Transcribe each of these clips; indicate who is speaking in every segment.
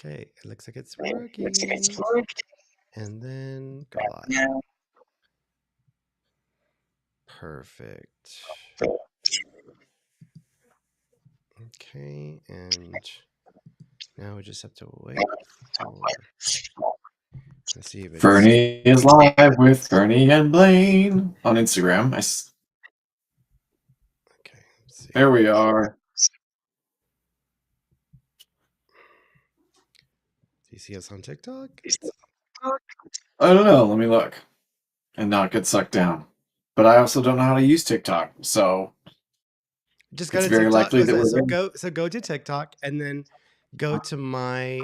Speaker 1: Okay, it looks like it's working. And then go live. Perfect. Okay, and now we just have to wait for. Let's see if it's.
Speaker 2: Ferny is live with Ferny and Blaine on Instagram.
Speaker 1: Okay, let's see.
Speaker 2: There we are.
Speaker 1: Do you see us on TikTok?
Speaker 2: I don't know. Let me look and not get sucked down. But I also don't know how to use TikTok, so
Speaker 1: Just go
Speaker 2: it's
Speaker 1: to
Speaker 2: very
Speaker 1: TikTok.
Speaker 2: likely that we're in.
Speaker 1: Go to TikTok and then go to my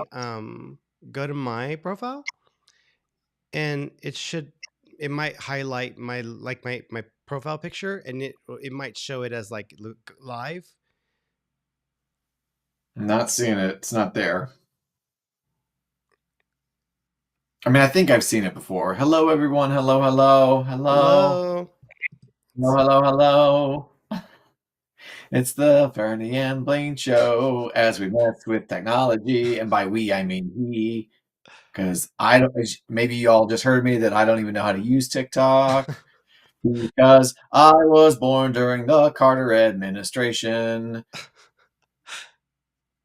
Speaker 1: profile, and it might highlight my my profile picture, and it might show it as like live.
Speaker 2: I'm not seeing it. It's not there. I mean, I think I've seen it before. Hello, everyone. Hello, hello, hello.
Speaker 1: Hello.
Speaker 2: Hello, hello, hello. It's the Ferny and Blaine show as we mess with technology. And by we, I mean he. Because I don't, maybe you all just heard me that I don't even know how to use TikTok because I was born during the Carter administration.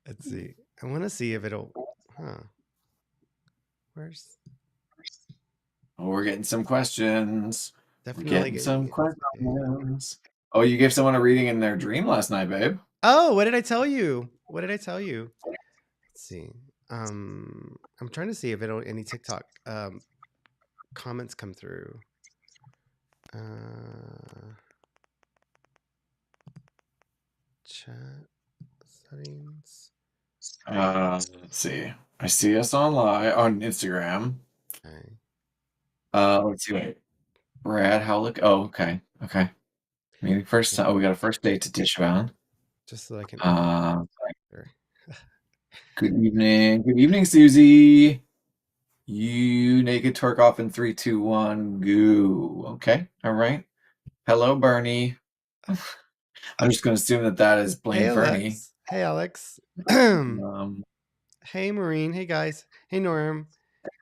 Speaker 1: Let's see. I want to see if it'll. Huh. Where's
Speaker 2: Oh, we're getting some questions. We're
Speaker 1: definitely
Speaker 2: getting
Speaker 1: getting
Speaker 2: some
Speaker 1: it.
Speaker 2: questions. Oh, you gave someone a reading in their dream last night, babe.
Speaker 1: Oh, what did I tell you? What did I tell you? Let's see. I'm trying to see if any TikTok comments come through. Chat settings.
Speaker 2: Let's see. I see us on Instagram.
Speaker 1: Okay.
Speaker 2: Let's see. Wait. Brad, how look? Oh, okay. Okay. Meeting first time. Oh, we got a first date to Tishvan.
Speaker 1: Just so I can.
Speaker 2: Good evening. Good evening, Susie. You naked twerk off in 3, 2, 1, go. Okay. All right. Hello, Bernie. I'm just going to assume that that is Blaine Ferny.
Speaker 1: Hey, Alex.
Speaker 2: Um,
Speaker 1: Hey, Maureen. Hey, guys. Hey, Norm.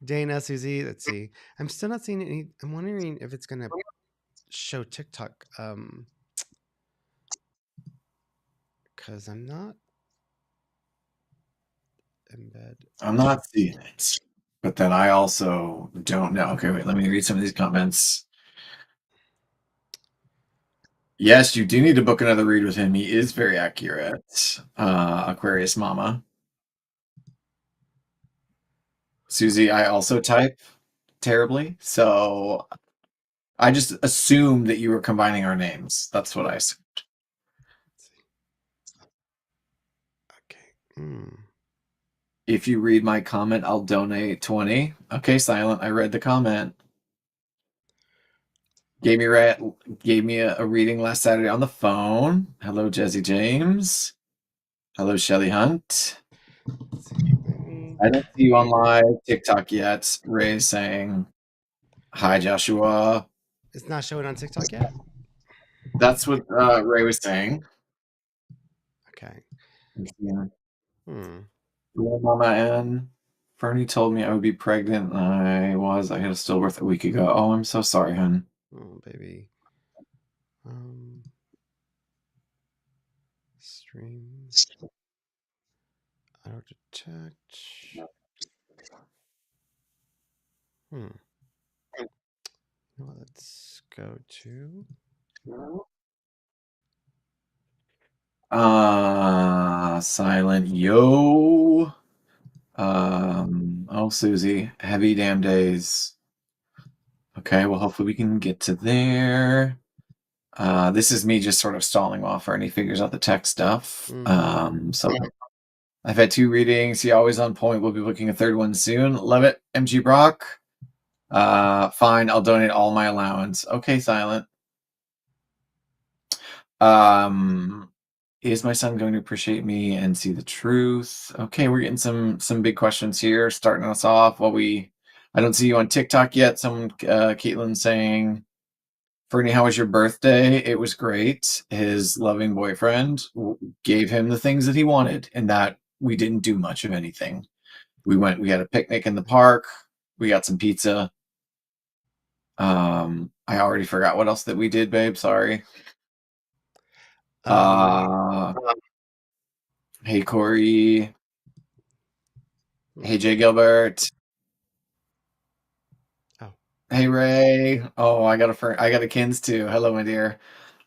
Speaker 1: Dana, Susie. Let's see. I'm still not seeing any. I'm wondering if it's going to show TikTok. Because I'm not embed.
Speaker 2: I'm not seeing it, but then I also don't know. Okay, wait. Let me read some of these comments. Yes, you do need to book another read with him. He is very accurate. Aquarius Mama. Susie, I also type terribly, so I just assumed that you were combining our names. That's what I assumed.
Speaker 1: Okay.
Speaker 2: If you read my comment, I'll donate 20. Okay, Silent, I read the comment. Gave me a reading last Saturday on the phone. Hello, Jesse James. Hello, Shelly Hunt. I don't see you on live TikTok yet. Ray saying, hi, Joshua.
Speaker 1: It's not showing on TikTok yet?
Speaker 2: That's what Ray was saying.
Speaker 1: Okay.
Speaker 2: Yeah. Mama N. Fernie told me I would be pregnant. I was. I had a stillbirth a week ago. Oh, I'm so sorry, hon.
Speaker 1: Oh, baby. Streams. Auto detect. Let's go to.
Speaker 2: Silent yo. Oh, Susie, heavy damn days. Okay, well, hopefully we can get to there. This is me just sort of stalling while Fernie figures out the tech stuff. So I've had 2 readings. He always on point. We'll be booking a 3rd one soon. Love it, MG Brock. Fine, I'll donate all my allowance. Okay, Silent. Is my son going to appreciate me and see the truth? Okay, we're getting some big questions here. Starting us off while I don't see you on TikTok yet. Someone, Caitlin saying, Fernie, how was your birthday? It was great. His loving boyfriend gave him the things that he wanted, and that we didn't do much of anything. We had a picnic in the park. We got some pizza. I already forgot what else that we did, babe. Sorry.
Speaker 1: Um,
Speaker 2: Hey Corey.
Speaker 1: hmm.
Speaker 2: Hey Jay Gilbert.
Speaker 1: Oh,
Speaker 2: Hey Ray. Oh, I got a Kins too. Hello, my dear.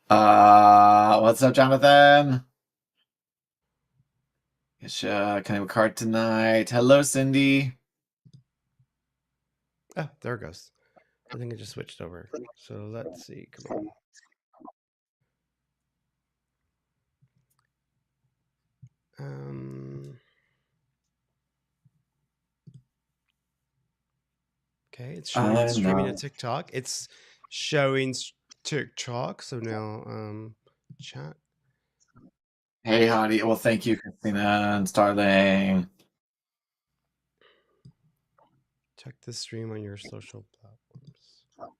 Speaker 2: What's up, Jonathan? Can I have a card tonight? Hello, Cindy.
Speaker 1: oh, there it goes. I think it just switched over. So let's see. Come on. Um, okay, it's showing it's
Speaker 2: I'm
Speaker 1: streaming to
Speaker 2: not.
Speaker 1: TikTok. It's showing TikTok. So now, chat.
Speaker 2: Hey, Hottie. Well, thank you, Christina and Starling.
Speaker 1: Check the stream on your social platforms.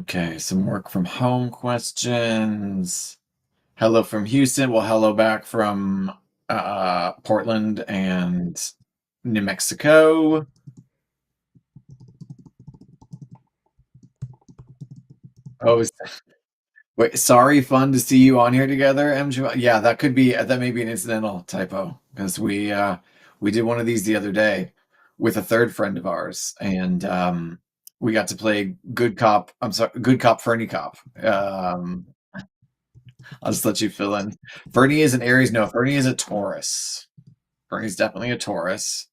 Speaker 2: Okay, some work from home questions. Hello from Houston. Well, hello back from Portland and New Mexico. Oh, wait, sorry, fun to see you on here together, MJ. Yeah, that may be an incidental typo because we did one of these the other day with a third friend of ours, and we got to play good cop. I'm sorry, good cop, Ferny cop. I'll just let you fill in. Ferny is an Aries. No, Ferny is a Taurus. Ferny's definitely a Taurus.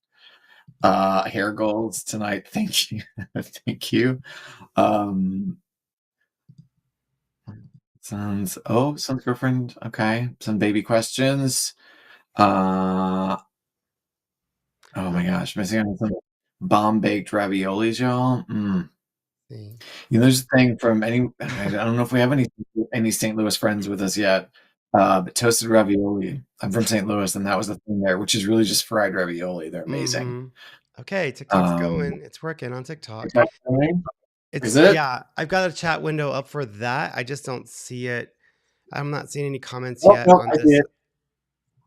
Speaker 2: Hair goals tonight. Thank you. Thank you. Um, son's girlfriend. Okay. Some baby questions. Uh, oh my gosh, missing on some bomb baked raviolis, y'all.
Speaker 1: See.
Speaker 2: You know, there's a thing from I don't know if we have any St. Louis friends with us yet. But toasted ravioli. I'm from St. Louis, and that was the thing there, which is really just fried ravioli. They're amazing.
Speaker 1: Mm-hmm. Okay, TikTok's
Speaker 2: Um,
Speaker 1: going. It's working on TikTok.
Speaker 2: is that fine? Is
Speaker 1: It's
Speaker 2: it?
Speaker 1: yeah. I've got a chat window up for that. I just don't see it. I'm not seeing any comments
Speaker 2: Oh,
Speaker 1: yet
Speaker 2: no,
Speaker 1: on
Speaker 2: I see
Speaker 1: this.
Speaker 2: it.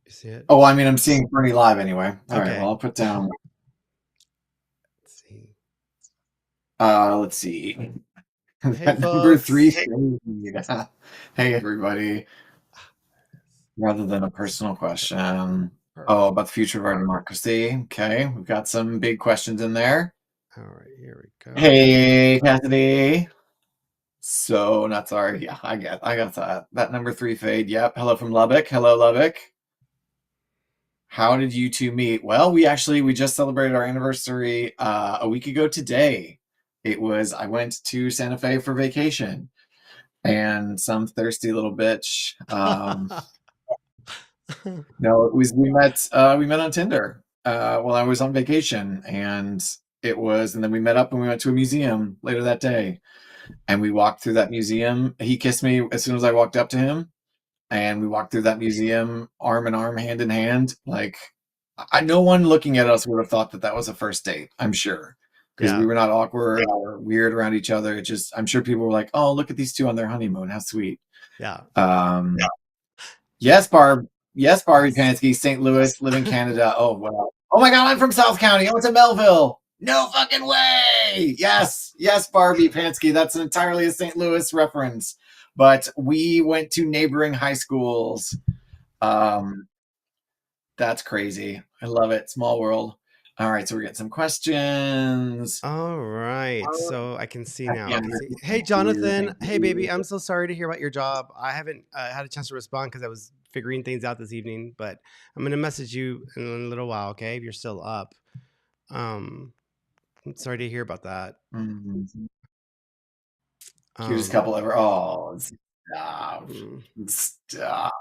Speaker 1: You see it?
Speaker 2: Oh, I mean, I'm seeing Bernie live anyway. All right, well,
Speaker 1: Okay.
Speaker 2: I'll put down.
Speaker 1: Let's see.
Speaker 2: Let's see.
Speaker 1: Hey,
Speaker 2: That number three.
Speaker 1: folks.
Speaker 2: Hey, everybody.
Speaker 1: Ah,
Speaker 2: Rather than a personal question. Oh,
Speaker 1: perfect.
Speaker 2: about the future of our democracy. Okay, we've got some big questions in there.
Speaker 1: All right, here we go.
Speaker 2: Hey, Cassidy. So not sorry. Yeah, I got that. That number three fade. Yep. Hello from Lubbock. Hello, Lubbock. How did you two meet? Well, we just celebrated our anniversary a week ago today. I went to Santa Fe for vacation, and some thirsty little bitch. No, it was we met on Tinder while I was on vacation, and and then we met up and we went to a museum later that day, and we walked through that museum. He kissed me as soon as I walked up to him, and we walked through that museum arm in arm, hand in hand. Like, no one looking at us would have thought that that was a first date. I'm sure because we
Speaker 1: Yeah,
Speaker 2: were not awkward or weird around each other. It just, I'm sure people were like, "Oh, look at these two on their honeymoon. How sweet."
Speaker 1: yeah.
Speaker 2: Um, yes, Barb. Yes, Barbie
Speaker 1: Yes.
Speaker 2: Pansky, St. Louis, live in Canada. Oh, wow. Oh my God, I'm from South County. I went to Melville. No fucking way. Yes, yes, Barbie Pansky. That's entirely a St. Louis reference. But we went to neighboring high schools. Um, that's crazy. I love it. Small world. All right, so we're getting some questions.
Speaker 1: All right. So I can see now. I
Speaker 2: Yeah,
Speaker 1: can see. Hey, Jonathan.
Speaker 2: thank
Speaker 1: Hey, baby.
Speaker 2: you.
Speaker 1: I'm so sorry to hear about your job. I haven't had a chance to respond because I was figuring things out this evening, but I'm going to message you in a little while, okay? If you're still up. I'm sorry to hear about that.
Speaker 2: Mhm. Cutest
Speaker 1: Um,
Speaker 2: couple ever. Oh, stop.
Speaker 1: mm,
Speaker 2: Stop.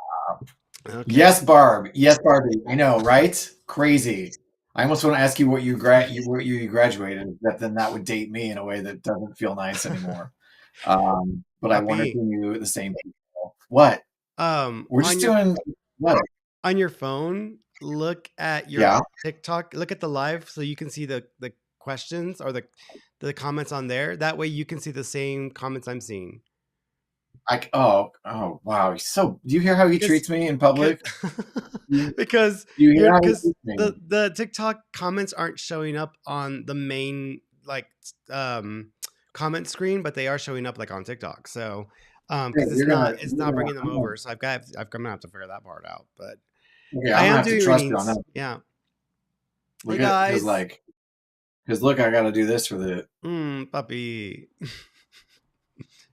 Speaker 2: Yes,
Speaker 1: okay.
Speaker 2: Barb. Yes, Barbie. I know, right? Crazy. I almost want to ask you what you graduated, but then that would date me in a way that doesn't feel nice anymore. But I wonder if
Speaker 1: Puppy.
Speaker 2: you knew the same people. What? We're just
Speaker 1: On your
Speaker 2: doing what?
Speaker 1: phone, look at your
Speaker 2: Yeah.
Speaker 1: TikTok, look at the live so you can see the questions or the comments on there. That way you can see the same comments I'm seeing.
Speaker 2: Oh wow. Do you hear how he
Speaker 1: Because
Speaker 2: treats me in public? You,
Speaker 1: because
Speaker 2: you hear
Speaker 1: you're
Speaker 2: how he
Speaker 1: because
Speaker 2: treats me?
Speaker 1: the TikTok comments aren't showing up on the main like um comment screen, but they are showing up like on TikTok. So
Speaker 2: Yeah,
Speaker 1: because it's not bringing them over. So I'm gonna have to figure that part out. But
Speaker 2: okay,
Speaker 1: I
Speaker 2: I'm gonna
Speaker 1: am
Speaker 2: have to
Speaker 1: doing
Speaker 2: trust you on
Speaker 1: readings.
Speaker 2: that.
Speaker 1: Yeah. Hey
Speaker 2: Look at,
Speaker 1: guys.
Speaker 2: because look, I got to do this for the.
Speaker 1: Puppy.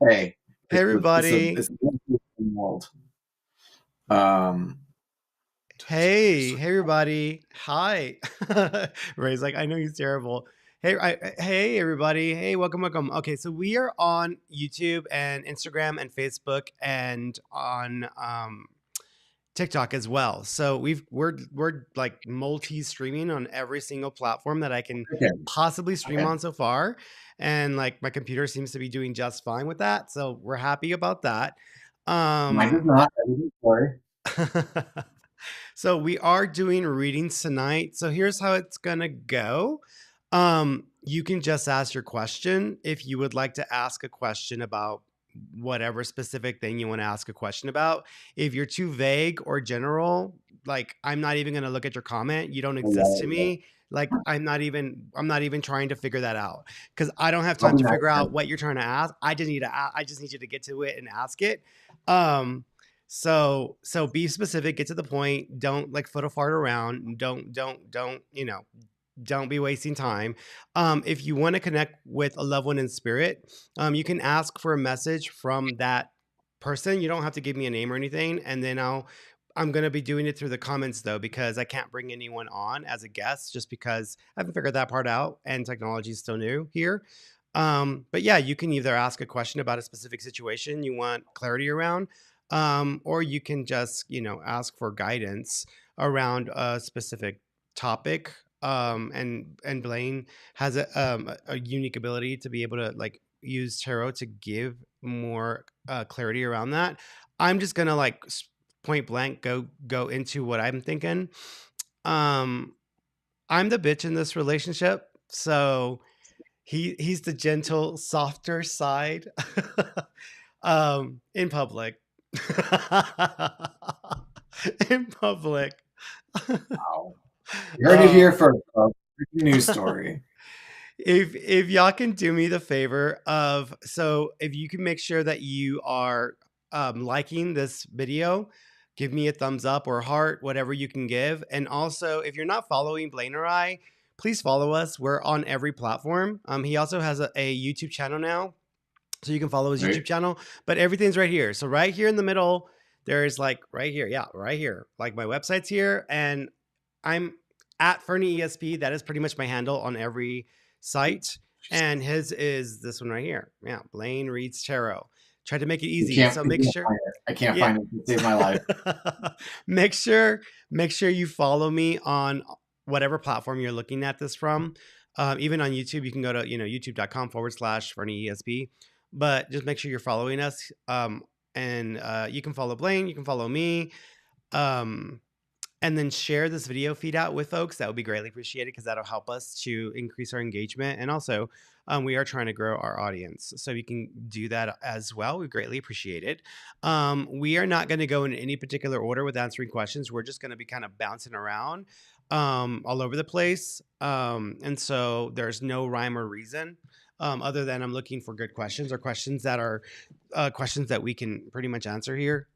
Speaker 2: Hey,
Speaker 1: Hey everybody.
Speaker 2: it's a world. Um,
Speaker 1: Hey everybody. Hi. Ray's like, I know he's terrible. Hey everybody. Hey, welcome. Okay, so we are on YouTube and Instagram and Facebook and on TikTok as well. So we're like multi-streaming on every single platform that I can
Speaker 2: okay,
Speaker 1: possibly stream
Speaker 2: okay.
Speaker 1: on so far. And like my computer seems to be doing just fine with that. So we're happy about that.
Speaker 2: Mine does
Speaker 1: Um
Speaker 2: not. Everything's blurry.
Speaker 1: So we are doing readings tonight. So here's how it's gonna go. You can just ask your question if you would like to ask a question about whatever specific thing you want to ask a question about. If you're too vague or general, like I'm not even gonna look at your comment. You don't
Speaker 2: Oh, yeah,
Speaker 1: exist to
Speaker 2: yeah, yeah.
Speaker 1: me. Like I'm not even trying to figure that out because I don't have
Speaker 2: I'll
Speaker 1: time
Speaker 2: be
Speaker 1: to
Speaker 2: nice
Speaker 1: figure out
Speaker 2: then.
Speaker 1: what you're trying to ask. I just need you to get to it and ask it. Um, so be specific, get to the point. Don't like photo fart around. Don't, don't be wasting time. If you want to connect with a loved one in spirit, you can ask for a message from that person. You don't have to give me a name or anything, and then I'm gonna be doing it through the comments though, because I can't bring anyone on as a guest just because I haven't figured that part out and technology is still new here. But yeah, you can either ask a question about a specific situation you want clarity around, or you can just, ask for guidance around a specific topic. And Blaine has a unique ability to be able to like use tarot to give more clarity around that. I'm just gonna like point blank go into what I'm thinking. Um, I'm the bitch in this relationship, so he's the gentle, softer side in public. In public.
Speaker 2: Wow. You heard it here
Speaker 1: um
Speaker 2: first, folks. News story.
Speaker 1: if y'all can do me the favor of, so if you can make sure that you are liking this video, give me a thumbs up or heart, whatever you can give. And also, if you're not following Blaine or I, please follow us. We're on every platform. He also has a YouTube channel now, so you can follow his YouTube
Speaker 2: Right?
Speaker 1: channel. But everything's right here. So right here in the middle, there's like right here, yeah, right here. Like my website's here, and I'm at Ferny ESP. That is pretty much my handle on every site. And his is this one right here. Yeah, Blaine Reads Tarot. Try to make it easy. So
Speaker 2: You
Speaker 1: make
Speaker 2: can't
Speaker 1: sure,
Speaker 2: find it. I can't
Speaker 1: yeah.
Speaker 2: find it. It saved my life.
Speaker 1: make sure make sure you follow me on whatever platform you're looking at this from. Even on YouTube, you can go to youtube.com/Ferny ESP. But just make sure you're following us. And you can follow Blaine, you can follow me. Um, and then share this video feed out with folks. That would be greatly appreciated because that'll help us to increase our engagement. And also, we are trying to grow our audience. So you can do that as well. We greatly appreciate it. We are not going to go in any particular order with answering questions. We're just going to be kind of bouncing around all over the place. And so there's no rhyme or reason. Other than I'm looking for good questions or questions that are questions that we can pretty much answer here.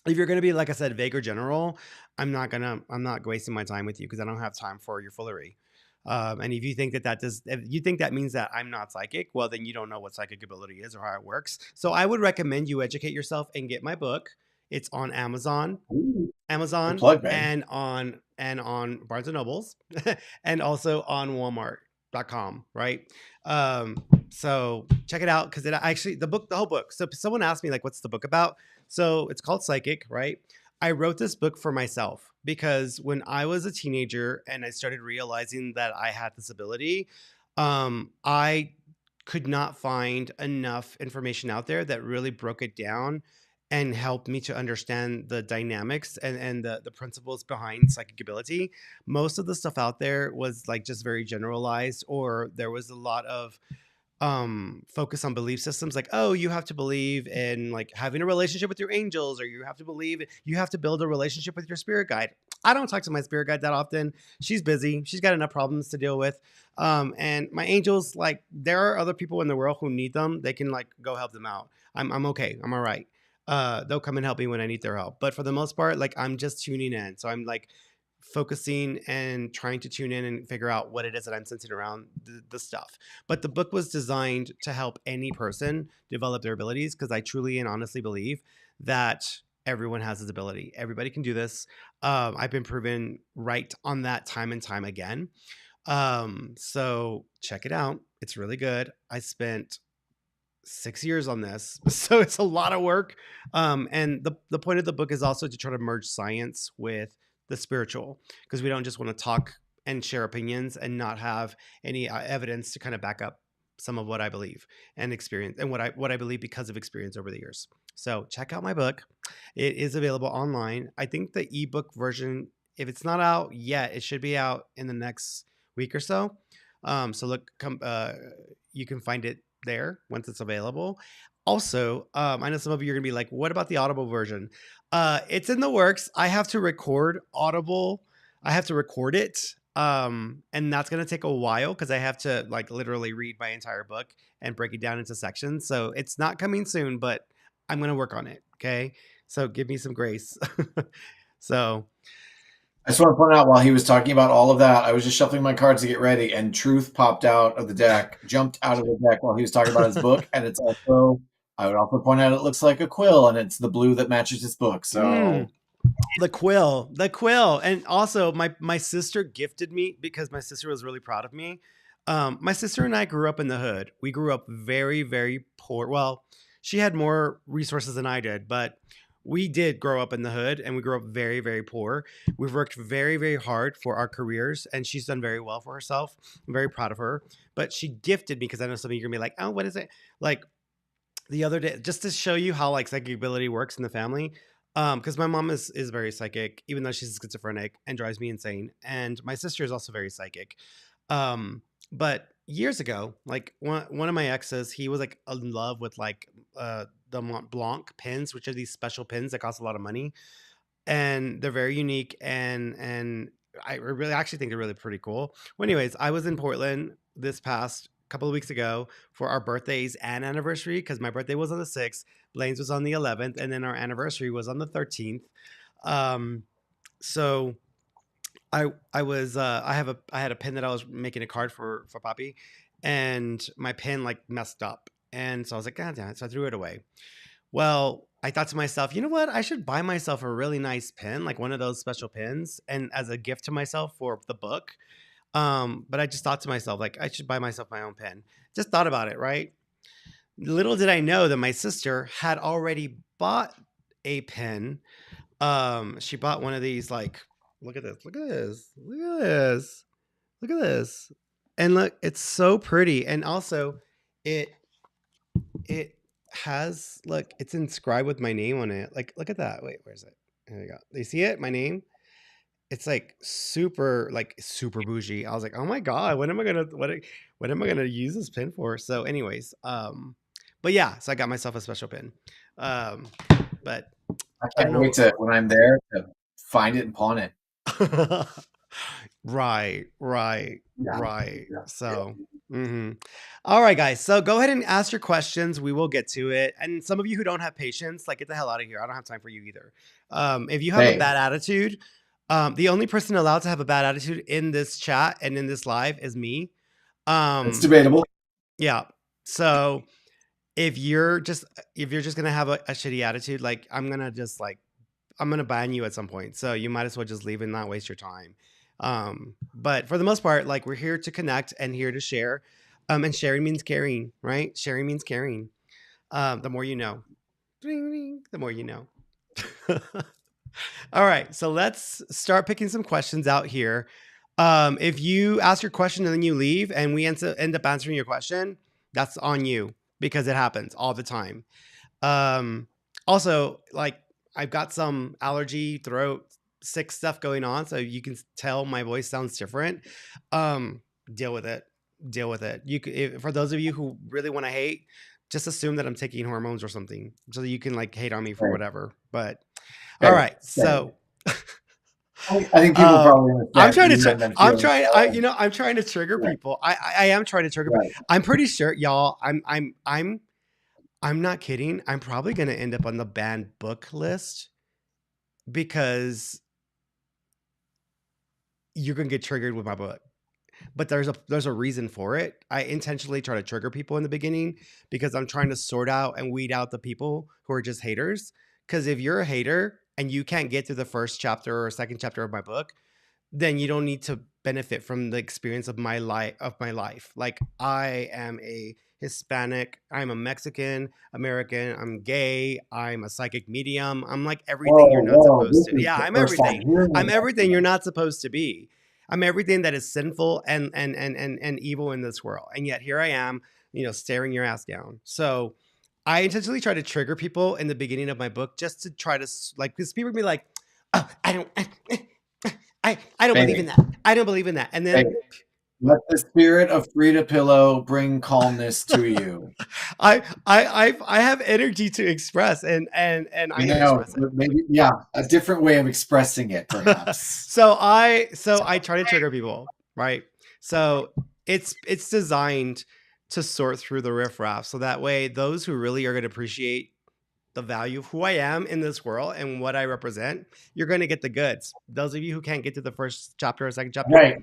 Speaker 1: If you're gonna be, like I said, vague or general, I'm not wasting my time with you because I don't have time for your foolery. And if you think if you think that means that I'm not psychic, well, then you don't know what psychic ability is or how it works. So I would recommend you educate yourself and get my book. It's on
Speaker 2: Ooh, good
Speaker 1: Amazon,
Speaker 2: plug, man.
Speaker 1: and on Barnes and Nobles, and also on Walmart.com, right? Um, so check it out because it actually the whole book. So someone asked me like, "What's the book about?" So it's called Psychic, right? I wrote this book for myself because when I was a teenager and I started realizing that I had this ability, I could not find enough information out there that really broke it down and helped me to understand the dynamics and the principles behind psychic ability. Most of the stuff out there was like just very generalized, or there was a lot of focus on belief systems like, oh, you have to believe in like having a relationship with your angels, or you have to believe you have to build a relationship with your spirit guide. I don't talk to my spirit guide that often. She's busy, she's got enough problems to deal with. And my angels, like, there are other people in the world who need them, they can like go help them out. I'm okay, I'm all right. They'll come and help me when I need their help, but for the most part, like, I'm just tuning in. So I'm like focusing and trying to tune in and figure out what it is that I'm sensing around the stuff. But the book was designed to help any person develop their abilities, because I truly and honestly believe that everyone has this ability. Everybody can do this. I've been proven right on that time and time again. So check it out. It's really good. I spent 6 years on this, so it's a lot of work. And the point of the book is also to try to merge science with the spiritual, because we don't just want to talk and share opinions and not have any evidence to kind of back up some of what I believe and experience, and what I believe because of experience over the years. So check out my book. It is available online. I think the ebook version, if it's not out yet, it should be out in the next week or so. So look, you can find it there once it's available. Also, I know some of you are gonna be like, "What about the Audible version?" It's in the works. I have to record Audible. I have to record it, and that's gonna take a while because I have to like literally read my entire book and break it down into sections. So it's not coming soon, but I'm gonna work on it. Okay, so give me some grace. So,
Speaker 2: I just want to point out while he was talking about all of that, I was just shuffling my cards to get ready, and Truth popped out of the deck, jumped out of the deck while he was talking about his book. And it's also, I would also point out, it looks like a quill, and it's the blue that matches his book.
Speaker 1: mm,
Speaker 2: So,
Speaker 1: the quill, and also my sister gifted me because my sister was really proud of me. My sister and I grew up in the hood. We grew up very, very poor. Well, she had more resources than I did, but we did grow up in the hood, and we grew up very, very poor. We've worked very, very hard for our careers, and she's done very well for herself. I'm very proud of her. But she gifted me, because I know some of you are gonna be like, oh, what is it? Like, the other day, just to show you how like psychic ability works in the family. Because my mom is very psychic, even though she's schizophrenic and drives me insane, and my sister is also very psychic. But years ago, like one of my exes, he was like in love with like the Mont Blanc pins, which are these special pins that cost a lot of money, and they're very unique, and I really actually think they're really pretty cool. Well, anyways, I was in Portland this past couple of weeks ago for our birthdays and anniversary, because my birthday was on the 6th, Blaine's was on the 11th, and then our anniversary was on the 13th. Um, so I had a pin that I was making a card for Poppy, and my pin like messed up, and so I was like, God damn it! So I threw it away. Well, I thought to myself, you know what? I should buy myself a really nice pen, like one of those special pens, and as a gift to myself for the book. But I just thought to myself, like, I should buy myself my own pen. Just thought about it, right? Little did I know that my sister had already bought a pen. She bought one of these, like, look at this, look at this, look at this, look at this. And look, it's so pretty. And also, it it has, look, it's inscribed with my name on it. Like, look at that. Wait, where's it? There you go. You see it? My name. It's like super bougie. I was like, oh my god, what am I gonna use this pin for? So, anyways, but yeah, so I got myself a special pin. Um, but
Speaker 2: I
Speaker 1: I
Speaker 2: can't
Speaker 1: don't
Speaker 2: wait
Speaker 1: know.
Speaker 2: to, when I'm there, to find it and pawn it.
Speaker 1: Right, right,
Speaker 2: Yeah.
Speaker 1: right.
Speaker 2: Yeah.
Speaker 1: So, all right, guys. So go ahead and ask your questions. We will get to it. And some of you who don't have patience, like, get the hell out of here. I don't have time for you either. If you have a
Speaker 2: Hey,
Speaker 1: bad attitude, the only person allowed to have a bad attitude in this chat and in this live is me.
Speaker 2: that's
Speaker 1: Um,
Speaker 2: debatable.
Speaker 1: yeah. So if you're just gonna have a shitty attitude, like, I'm gonna ban you at some point. So you might as well just leave and not waste your time. But for the most part, like, we're here to connect and here to share. And sharing means caring, right? Sharing means caring. The more you know. Ding, ding, the more you know. All right, so let's start picking some questions out here. If you ask your question and then you leave and we end up answering your question, that's on you, because it happens all the time. Um, Also, like, I've got some allergy, throat, sick stuff going on, so you can tell my voice sounds different. Um, Deal with it. deal with it. For those of you who really want to hate, just assume that I'm taking hormones or something, so that you can like hate on me for
Speaker 2: Right.
Speaker 1: whatever. But all
Speaker 2: Right.
Speaker 1: right,
Speaker 2: Right.
Speaker 1: so
Speaker 2: I think people probably
Speaker 1: I'm
Speaker 2: understand
Speaker 1: trying
Speaker 2: you
Speaker 1: to,
Speaker 2: meant them feeling.
Speaker 1: I'm trying to trigger
Speaker 2: Right.
Speaker 1: people. I am trying to trigger.
Speaker 2: Right.
Speaker 1: I'm pretty sure, y'all. I'm not kidding. I'm probably gonna end up on the banned book list because you're gonna get triggered with my book. But there's a reason for it. I intentionally try to trigger people in the beginning because I'm trying to sort out and weed out the people who are just haters. Because if you're a hater and you can't get through the first chapter or second chapter of my book, then you don't need to benefit from the experience of my life. Like I am a Hispanic, I'm a Mexican American, I'm gay, I'm a psychic medium, I'm like everything you're
Speaker 2: Whoa,
Speaker 1: not
Speaker 2: whoa!
Speaker 1: supposed
Speaker 2: This
Speaker 1: to.
Speaker 2: is
Speaker 1: Yeah,
Speaker 2: the
Speaker 1: I'm
Speaker 2: first time
Speaker 1: everything.
Speaker 2: hearing
Speaker 1: I'm
Speaker 2: of that.
Speaker 1: everything you're not supposed to be. I'm everything that is sinful and evil in this world. And yet here I am, staring your ass down. So I intentionally try to trigger people in the beginning of my book just to try to like, because people be like, oh, I don't believe in
Speaker 2: Baby,
Speaker 1: that. I don't believe in that. And
Speaker 2: baby,
Speaker 1: then
Speaker 2: let
Speaker 1: what?
Speaker 2: the spirit of Frida Pillow bring calmness to you.
Speaker 1: I have energy to express, and I'm
Speaker 2: You
Speaker 1: gonna
Speaker 2: know,
Speaker 1: express it.
Speaker 2: maybe, yeah, a different way of expressing it, perhaps.
Speaker 1: So I try to trigger people, right? So it's designed to sort through the riffraff, so that way those who really are going to appreciate the value of who I am in this world and what I represent, you're going to get the goods. Those of you who can't get to the first chapter or second chapter,
Speaker 2: Right.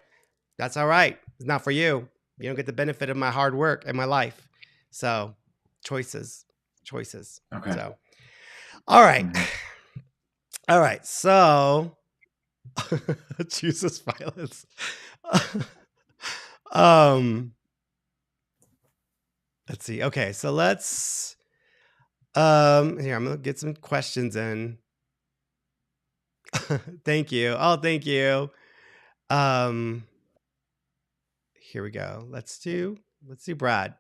Speaker 1: that's all right. It's not for you. You don't get the benefit of my hard work and my life. So, choices, choices.
Speaker 2: Okay.
Speaker 1: So, all right.
Speaker 2: Mhm.
Speaker 1: All right. So, chooses violence. um, let's see. Okay. So, here, I'm going to get some questions in. Thank you. Oh, thank you. Um, Here we go. Let's do Brad.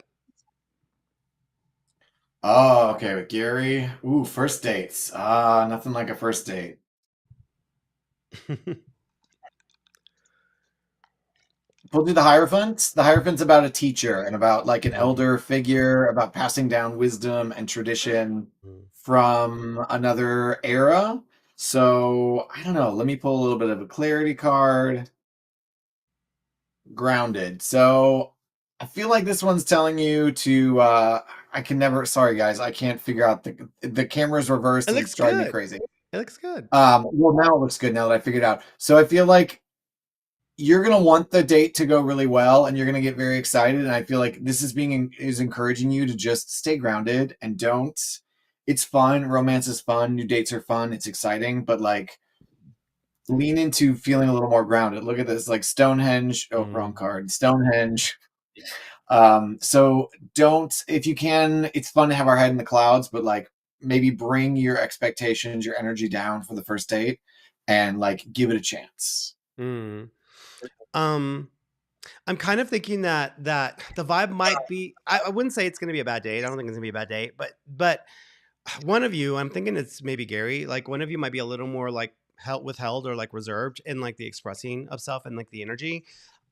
Speaker 2: Oh, okay. With Gary. Ooh, first dates. Nothing like a first date. We'll do the Hierophant. The Hierophant's about a teacher and about like an
Speaker 1: Mm,
Speaker 2: elder figure, about passing down wisdom and tradition
Speaker 1: mm,
Speaker 2: from another era. So I don't know. Let me pull a little bit of a clarity card. Grounded. So I feel like this one's telling you to I can never, sorry guys, I can't figure out the camera's reversed
Speaker 1: It
Speaker 2: and
Speaker 1: looks
Speaker 2: it's driving me
Speaker 1: good.
Speaker 2: crazy.
Speaker 1: It looks good.
Speaker 2: Well, now it looks good now that I figured it out. So I feel like you're gonna want the date to go really well, and you're gonna get very excited. And I feel like this is encouraging you to just stay grounded and don't. It's fun. Romance is fun. New dates are fun. It's exciting, but like lean into feeling a little more grounded. Look at this, like Stonehenge. Oh, wrong
Speaker 1: Mm,
Speaker 2: card. Stonehenge. So don't, if you can, it's fun to have our head in the clouds, but like maybe bring your expectations, your energy down for the first date, and like give it a chance.
Speaker 1: mm. Um, I'm kind of thinking that the vibe might be. I wouldn't say it's going to be a bad date. I don't think it's going to be a bad date, but one of you, I'm thinking it's maybe Gary. Like one of you might be a little more like withheld or like reserved in like the expressing of self and like the energy.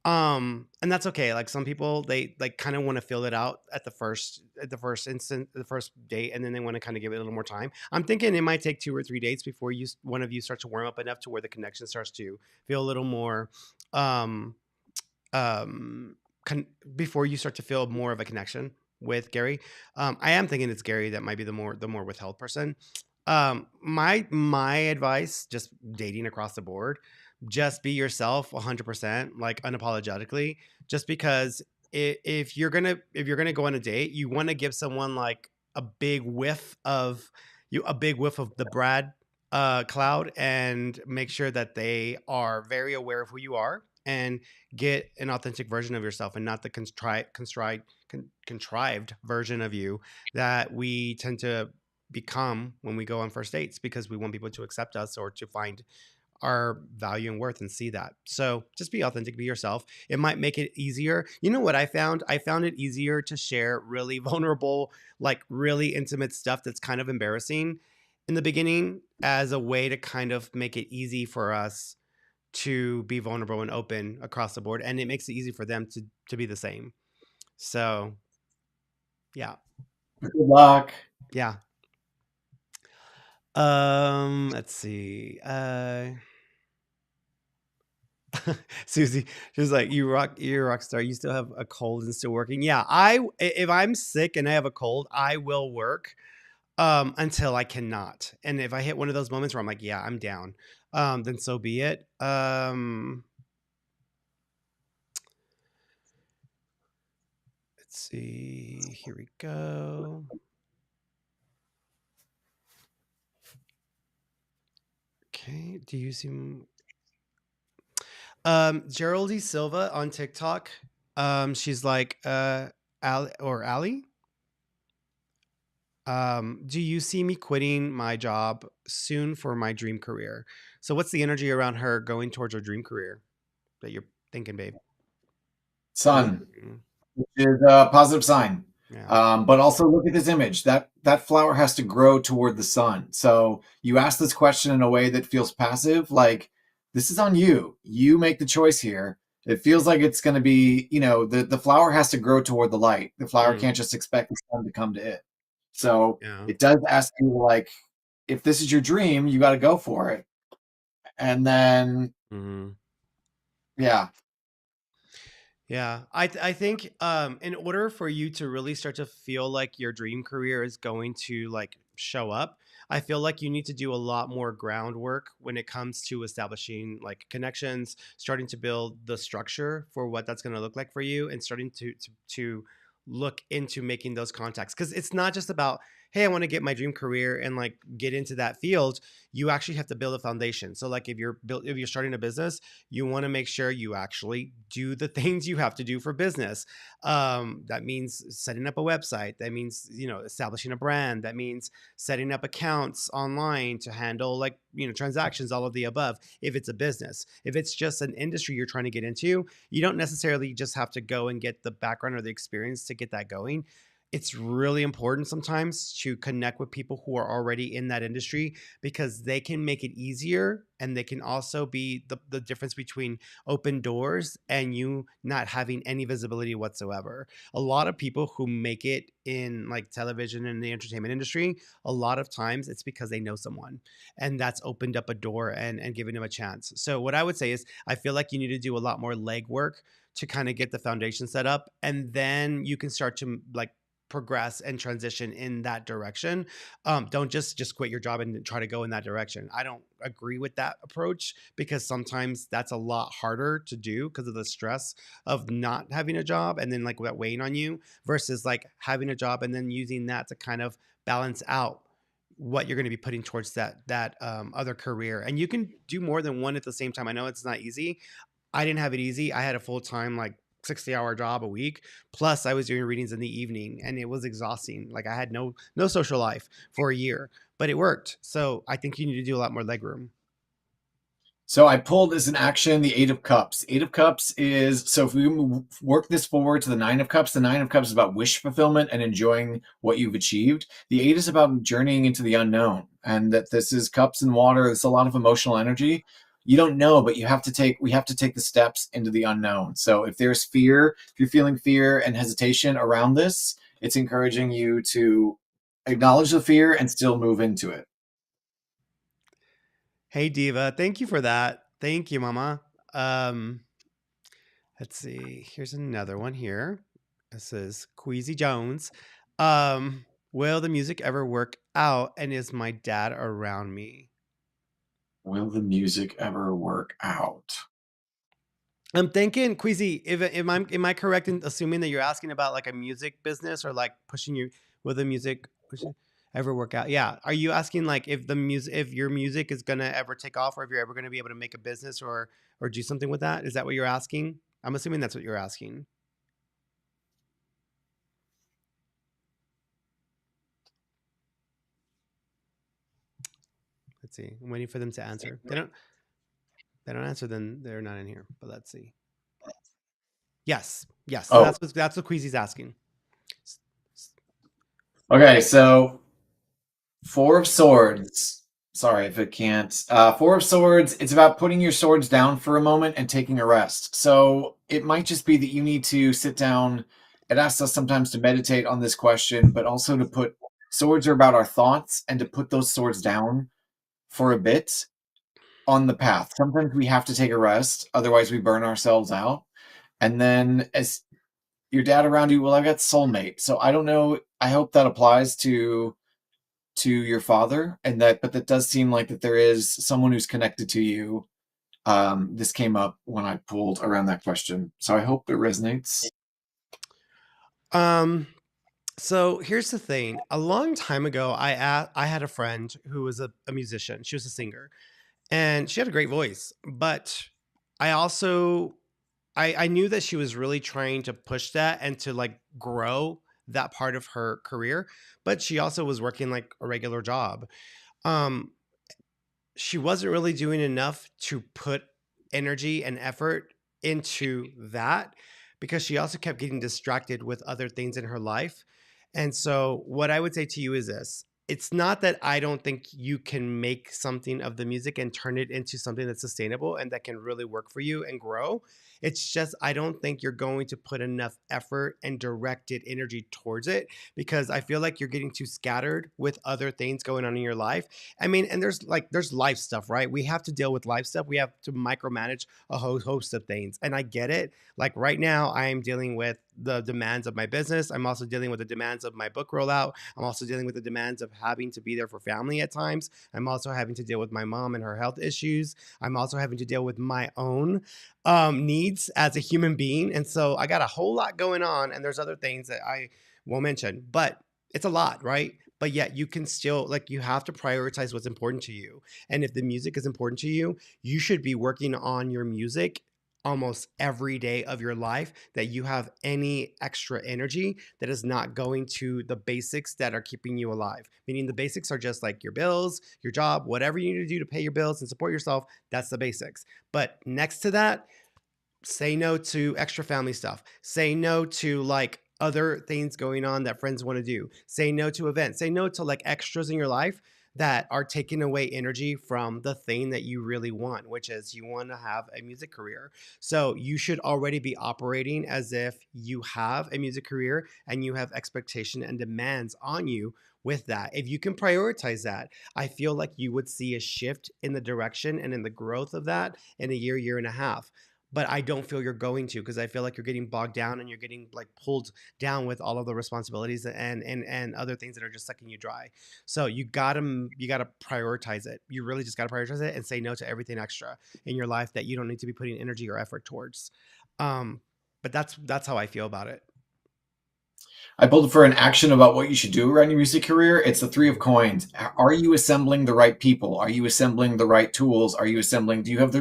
Speaker 1: And that's okay. Like some people, they like kind of want to fill it out at the first instant, the first date, and then they want to kind of give it a little more time. I'm thinking it might take 2 or 3 dates before one of you starts to warm up enough to where the connection starts to feel a little more, um, um, before you start to feel more of a connection with Gary. I am thinking it's Gary that might be the more withheld person. My advice, just dating across the board, just be yourself 100%, like unapologetically. Just because if you're gonna go on a date, you want to give someone like a big whiff of a big whiff of the Brad cloud, and make sure that they are very aware of who you are and get an authentic version of yourself and not the contrived version of you that we tend to become when we go on first dates because we want people to accept us or to find our value and worth and see that. So just be authentic, be yourself. It might make it easier. You know what I found? I found it easier to share really vulnerable, like really intimate stuff that's kind of embarrassing in the beginning as a way to kind of make it easy for us to be vulnerable and open across the board, and it makes it easy for them to be the same. So yeah,
Speaker 2: Good luck.
Speaker 1: yeah. Let's see. Susie, she was like, "You rock, you're a rock star. You still have a cold and still working." Yeah, if I'm sick and I have a cold, I will work until I cannot. And if I hit one of those moments where I'm like, "Yeah, I'm down," then so be it. Let's see. Here we go. Okay. Do you seem Gerald E. Silva on TikTok? She's like Ali or Ali. Do you see me quitting my job soon for my dream career? So what's the energy around her going towards her dream career that you're thinking, babe?
Speaker 2: Sun,
Speaker 1: Mm,
Speaker 2: which is a positive sign.
Speaker 1: yeah.
Speaker 2: But also look at this image. That flower has to grow toward the sun. So you ask this question in a way that feels passive, like this is on you. You make the choice here. It feels like it's going to be, the flower has to grow toward the light. The flower
Speaker 1: Mm,
Speaker 2: can't just expect the sun to come to it. So
Speaker 1: yeah.
Speaker 2: it does ask you, like, if this is your dream, you got to go for it. And then,
Speaker 1: Hmm.
Speaker 2: yeah.
Speaker 1: Yeah, I think in order for you to really start to feel like your dream career is going to like show up, I feel like you need to do a lot more groundwork when it comes to establishing like connections, starting to build the structure for what that's going to look like for you, and starting to look into making those contacts, because it's not just about, hey, I want to get my dream career and like get into that field. You actually have to build a foundation. So like if you're starting a business, you want to make sure you actually do the things you have to do for business. That means setting up a website. That means, establishing a brand. That means setting up accounts online to handle like, transactions, all of the above. If it's a business, if it's just an industry you're trying to get into, you don't necessarily just have to go and get the background or the experience to get that going. It's really important sometimes to connect with people who are already in that industry, because they can make it easier, and they can also be the difference between open doors and you not having any visibility whatsoever. A lot of people who make it in like television and the entertainment industry, a lot of times it's because they know someone, and that's opened up a door and given them a chance. So what I would say is, I feel like you need to do a lot more legwork to kind of get the foundation set up, and then you can start to like progress and transition in that direction. Don't just quit your job and try to go in that direction. I don't agree with that approach, because sometimes that's a lot harder to do because of the stress of not having a job and then like that weighing on you, versus like having a job and then using that to kind of balance out what you're going to be putting towards that other career. And you can do more than one at the same time. I know it's not easy. I didn't have it easy. I had a full time, like 60-hour job a week. Plus I was doing readings in the evening, and it was exhausting. Like I had no social life for a year, but it worked. So I think you need to do a lot more legroom.
Speaker 2: So I pulled as an action the Eight of Cups. Eight of Cups is, so if we work this forward to the Nine of Cups, the Nine of Cups is about wish fulfillment and enjoying what you've achieved. The Eight is about journeying into the unknown, and that this is cups and water. It's a lot of emotional energy. You don't know, but we have to take the steps into the unknown. So if there's fear, if you're feeling fear and hesitation around this, it's encouraging you to acknowledge the fear and still move into it.
Speaker 1: Hey Diva, thank you for that. Thank you, Mama. Um, let's see. Here's another one here. This is Queasy Jones. Will the music ever work out? And is my dad around me?
Speaker 2: Will the music ever work out?
Speaker 1: I'm thinking, Queasy, if am I correct in assuming that you're asking about like a music business, or like pushing you with the music ever work out? Yeah. Are you asking like if your music is gonna ever take off, or if you're ever gonna be able to make a business or do something with that? Is that what you're asking? I'm assuming that's what you're asking. Let's see. I'm waiting for them to answer. They don't answer, then they're not in here. But let's see. Yes. Yes. So
Speaker 2: Oh,
Speaker 1: that's what Queasy's asking.
Speaker 2: okay. So Four of Swords. Sorry if it can't. Four of Swords, it's about putting your swords down for a moment and taking a rest. So it might just be that you need to sit down. It asks us sometimes to meditate on this question, but also to put swords are about our thoughts and to put those swords down for a bit on the path. Sometimes we have to take a rest, otherwise we burn ourselves out. And then as your dad around you, well, I got soulmate. So I don't know. I hope that applies to your father, and that, but that does seem like that there is someone who's connected to you. This came up when I pulled around that question, so I hope it resonates.
Speaker 1: Um, so here's the thing. A long time ago, I had a friend who was a musician. She was a singer, and she had a great voice. But I also I knew that she was really trying to push that and to like grow that part of her career. But she also was working like a regular job. Um, she wasn't really doing enough to put energy and effort into that because she also kept getting distracted with other things in her life. And so, what I would say to you is this: it's not that I don't think you can make something of the music and turn it into something that's sustainable and that can really work for you and grow. It's just, I don't think you're going to put enough effort and directed energy towards it because I feel like you're getting too scattered with other things going on in your life. I mean, and there's life stuff, right? We have to deal with life stuff. We have to micromanage a whole host of things. And I get it. Like right now, I am dealing with the demands of my business. I'm also dealing with the demands of my book rollout. I'm also dealing with the demands of having to be there for family at times. I'm also having to deal with my mom and her health issues. I'm also having to deal with my own needs as a human being. And so I got a whole lot going on. And there's other things that I won't mention, but it's a lot, right? But yet you can still, like, you have to prioritize what's important to you. And if the music is important to you, you should be working on your music almost every day of your life, that you have any extra energy that is not going to the basics that are keeping you alive. Meaning the basics are just like your bills, your job, whatever you need to do to pay your bills and support yourself. That's the basics. But next to that, say no to extra family stuff. Say no to like other things going on that friends want to do. Say no to events. Say no to like extras in your life that are taking away energy from the thing that you really want, which is you want to have a music career. So you should already be operating as if you have a music career and you have expectation and demands on you with that. If you can prioritize that, I feel like you would see a shift in the direction and in the growth of that in a year, year and a half. But I don't feel you're going to, because I feel like you're getting bogged down and you're getting like pulled down with all of the responsibilities and other things that are just sucking you dry. So you gotta prioritize it. You really just gotta prioritize it and say no to everything extra in your life that you don't need to be putting energy or effort towards. Um, but that's how I feel about it.
Speaker 2: I pulled for an action about what you should do around your music career. It's the Three of Coins. Are you assembling the right people? Are you assembling the right tools? Are you assembling? Do you have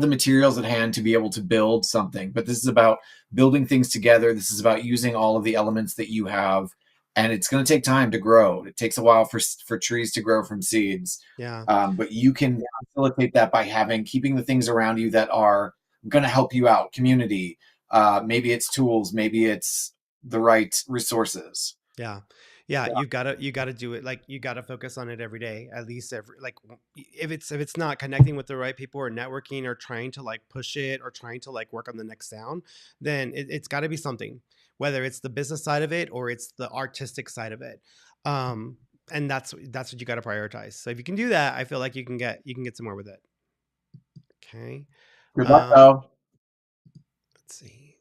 Speaker 2: the materials at hand to be able to build something? But this is about building things together. This is about using all of the elements that you have, and it's going to take time to grow. It takes a while for trees to grow from seeds,
Speaker 1: Yeah,
Speaker 2: but you can facilitate that by keeping the things around you that are going to help you out. Community. Maybe it's tools. Maybe it's the right resources.
Speaker 1: yeah, yeah. You gotta do it. Like you gotta focus on it every day, at least every like if it's not connecting with the right people or networking or trying to like push it or trying to like work on the next sound, then it's got to be something. Whether it's the business side of it or it's the artistic side of it, um, and that's what you got to prioritize. So if you can do that, I feel like you can get somewhere with it. Okay.
Speaker 2: Good luck,
Speaker 1: Um,
Speaker 2: though.
Speaker 1: let's see.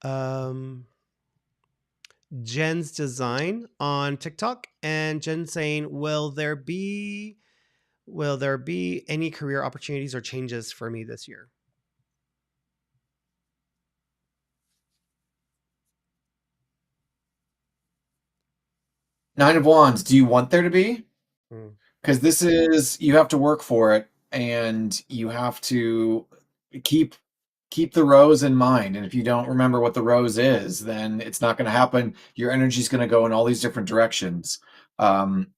Speaker 1: Um, Jen's design on TikTok, and Jen saying, "Will there be any career opportunities or changes for me this year?"
Speaker 2: 9 of Wands. Do you want there to be?
Speaker 1: Mm,
Speaker 2: Because this is, you have to work for it, and you have to keep keep the rose in mind. And if you don't remember what the rose is, then it's not going to happen. Your energy is going to go in all these different directions. Um,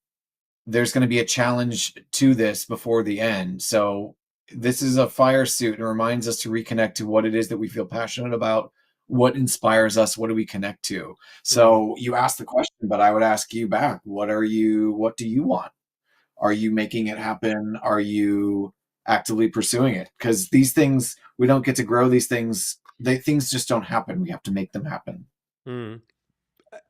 Speaker 2: there's going to be a challenge to this before the end. So this is a fire suit and reminds us to reconnect to what it is that we feel passionate about, what inspires us, what do we connect to.
Speaker 1: mm,
Speaker 2: So you asked the question, but I would ask you back, what do you want? Are you making it happen? Are you actively pursuing it? Because these things, we don't get to grow these things. Things just don't happen. We have to make them happen.
Speaker 1: Mm.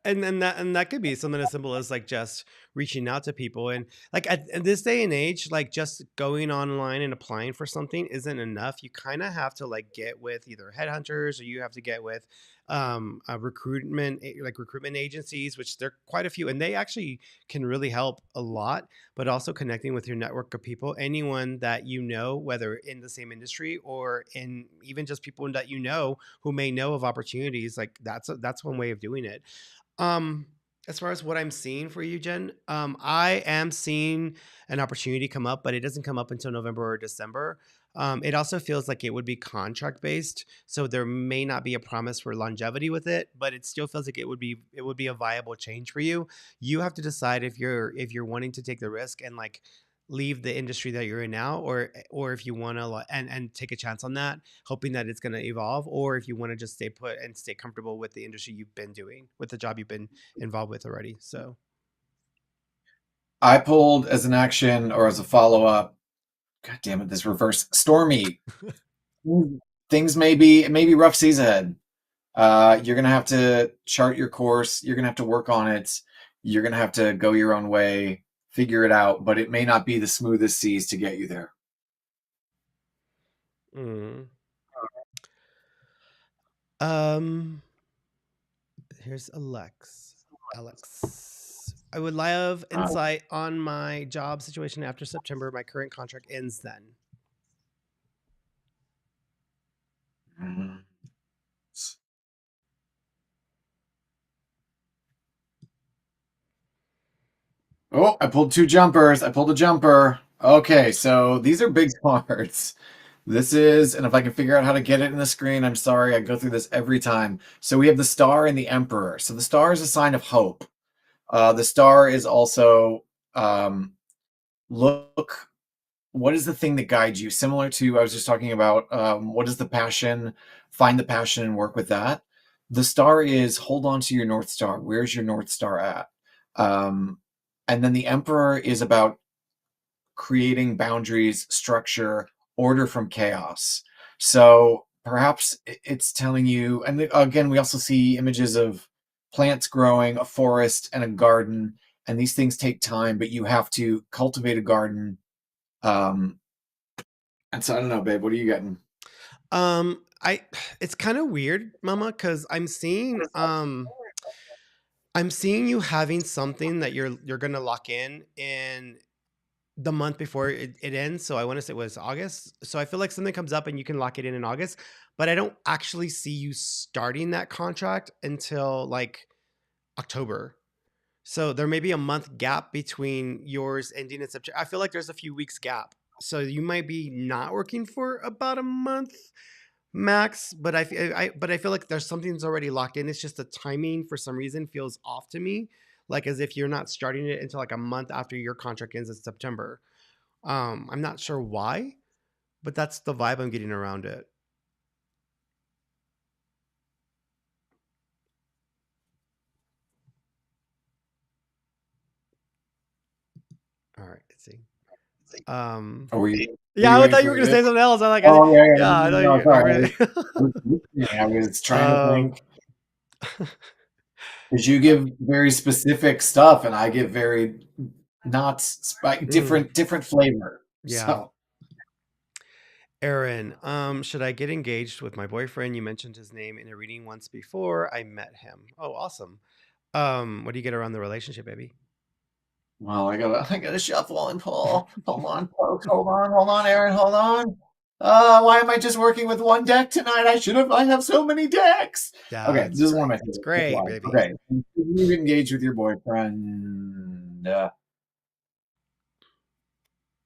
Speaker 1: And that could be something as simple as like just reaching out to people, and like at this day and age, like just going online and applying for something isn't enough. You kind of have to like get with either headhunters, or you have to get with recruitment agencies, which there are quite a few, and they actually can really help a lot. But also connecting with your network of people, anyone that you know, whether in the same industry or in even just people that you know who may know of opportunities, like that's one way of doing it. um, as far as what I'm seeing for you, Jen, I am seeing an opportunity come up, but it doesn't come up until November or December. It also feels like it would be contract based, so there may not be a promise for longevity with it, but it still feels like it would be a viable change for you. You have to decide if you're wanting to take the risk and like leave the industry that you're in now, or if you want to and take a chance on that, hoping that it's going to evolve, or if you want to just stay put and stay comfortable with the industry you've been doing, with the job you've been involved with already. So,
Speaker 2: I pulled as an action or as a follow up. God damn it! This reverse stormy. Things may be rough seas ahead. You're gonna have to chart your course. You're gonna have to work on it. You're gonna have to go your own way, figure it out. But it may not be the smoothest seas to get you there.
Speaker 1: mm. um, here's Alex, I would love
Speaker 2: Uh,
Speaker 1: insight on my job situation after September. My current contract ends then.
Speaker 2: mm. Oh, I pulled two jumpers. I pulled a jumper. Okay, so these are big cards. This is, and if I can figure out how to get it in the screen, I'm sorry, I go through this every time. So we have the star and the emperor. So the star is a sign of hope. The star is also look, what is the thing that guides you? Similar to, I was just talking about, what is the passion? Find the passion and work with that. The star is hold on to your North Star. Where's your North Star at? Um, and then the emperor is about creating boundaries, structure, order from chaos. So perhaps it's telling you, and again, we also see images of plants growing, a forest, and a garden. And these things take time, but you have to cultivate a garden. Um, and so I don't know, babe, what are you getting?
Speaker 1: I It's kind of weird, Mama, because I'm seeing you having something that you're gonna lock in the month before it ends. So I want to say it was August. So I feel like something comes up and you can lock it in August, but I don't actually see you starting that contract until like October. So there may be a month gap between yours ending in September. I feel like there's a few weeks gap. So you might be not working for about a month max, but but I feel like there's something that's already locked in. It's just the timing for some reason feels off to me, like as if you're not starting it until like a month after your contract ends in September. I'm not sure why, but that's the vibe I'm getting around it. All right, let's see. Um,
Speaker 2: Oh, were
Speaker 1: yeah,
Speaker 2: you
Speaker 1: I
Speaker 2: waiting
Speaker 1: thought you
Speaker 2: for
Speaker 1: were
Speaker 2: me
Speaker 1: gonna
Speaker 2: to?
Speaker 1: say something else. I'm like,
Speaker 2: Oh, yeah, yeah.
Speaker 1: yeah, I thought
Speaker 2: No,
Speaker 1: you.
Speaker 2: sorry. I was
Speaker 1: Okay.
Speaker 2: listening. I was trying to
Speaker 1: um,
Speaker 2: think. Because you give very specific stuff, and I give very not
Speaker 1: mm,
Speaker 2: different flavor.
Speaker 1: yeah.
Speaker 2: So,
Speaker 1: Aaron, should I get engaged with my boyfriend? You mentioned his name in a reading once before. I met him. Oh, awesome. What do you get around the relationship, baby?
Speaker 2: well, I gotta shuffle and pull. Hold on, folks. Hold on, Aaron. Hold on. Why am I just working with one deck tonight? I have so many decks.
Speaker 1: Yeah,
Speaker 2: Okay,
Speaker 1: it's
Speaker 2: this is one of
Speaker 1: great.
Speaker 2: my
Speaker 1: It's
Speaker 2: favorite.
Speaker 1: great,
Speaker 2: Why?
Speaker 1: baby.
Speaker 2: Okay, you engage with your boyfriend.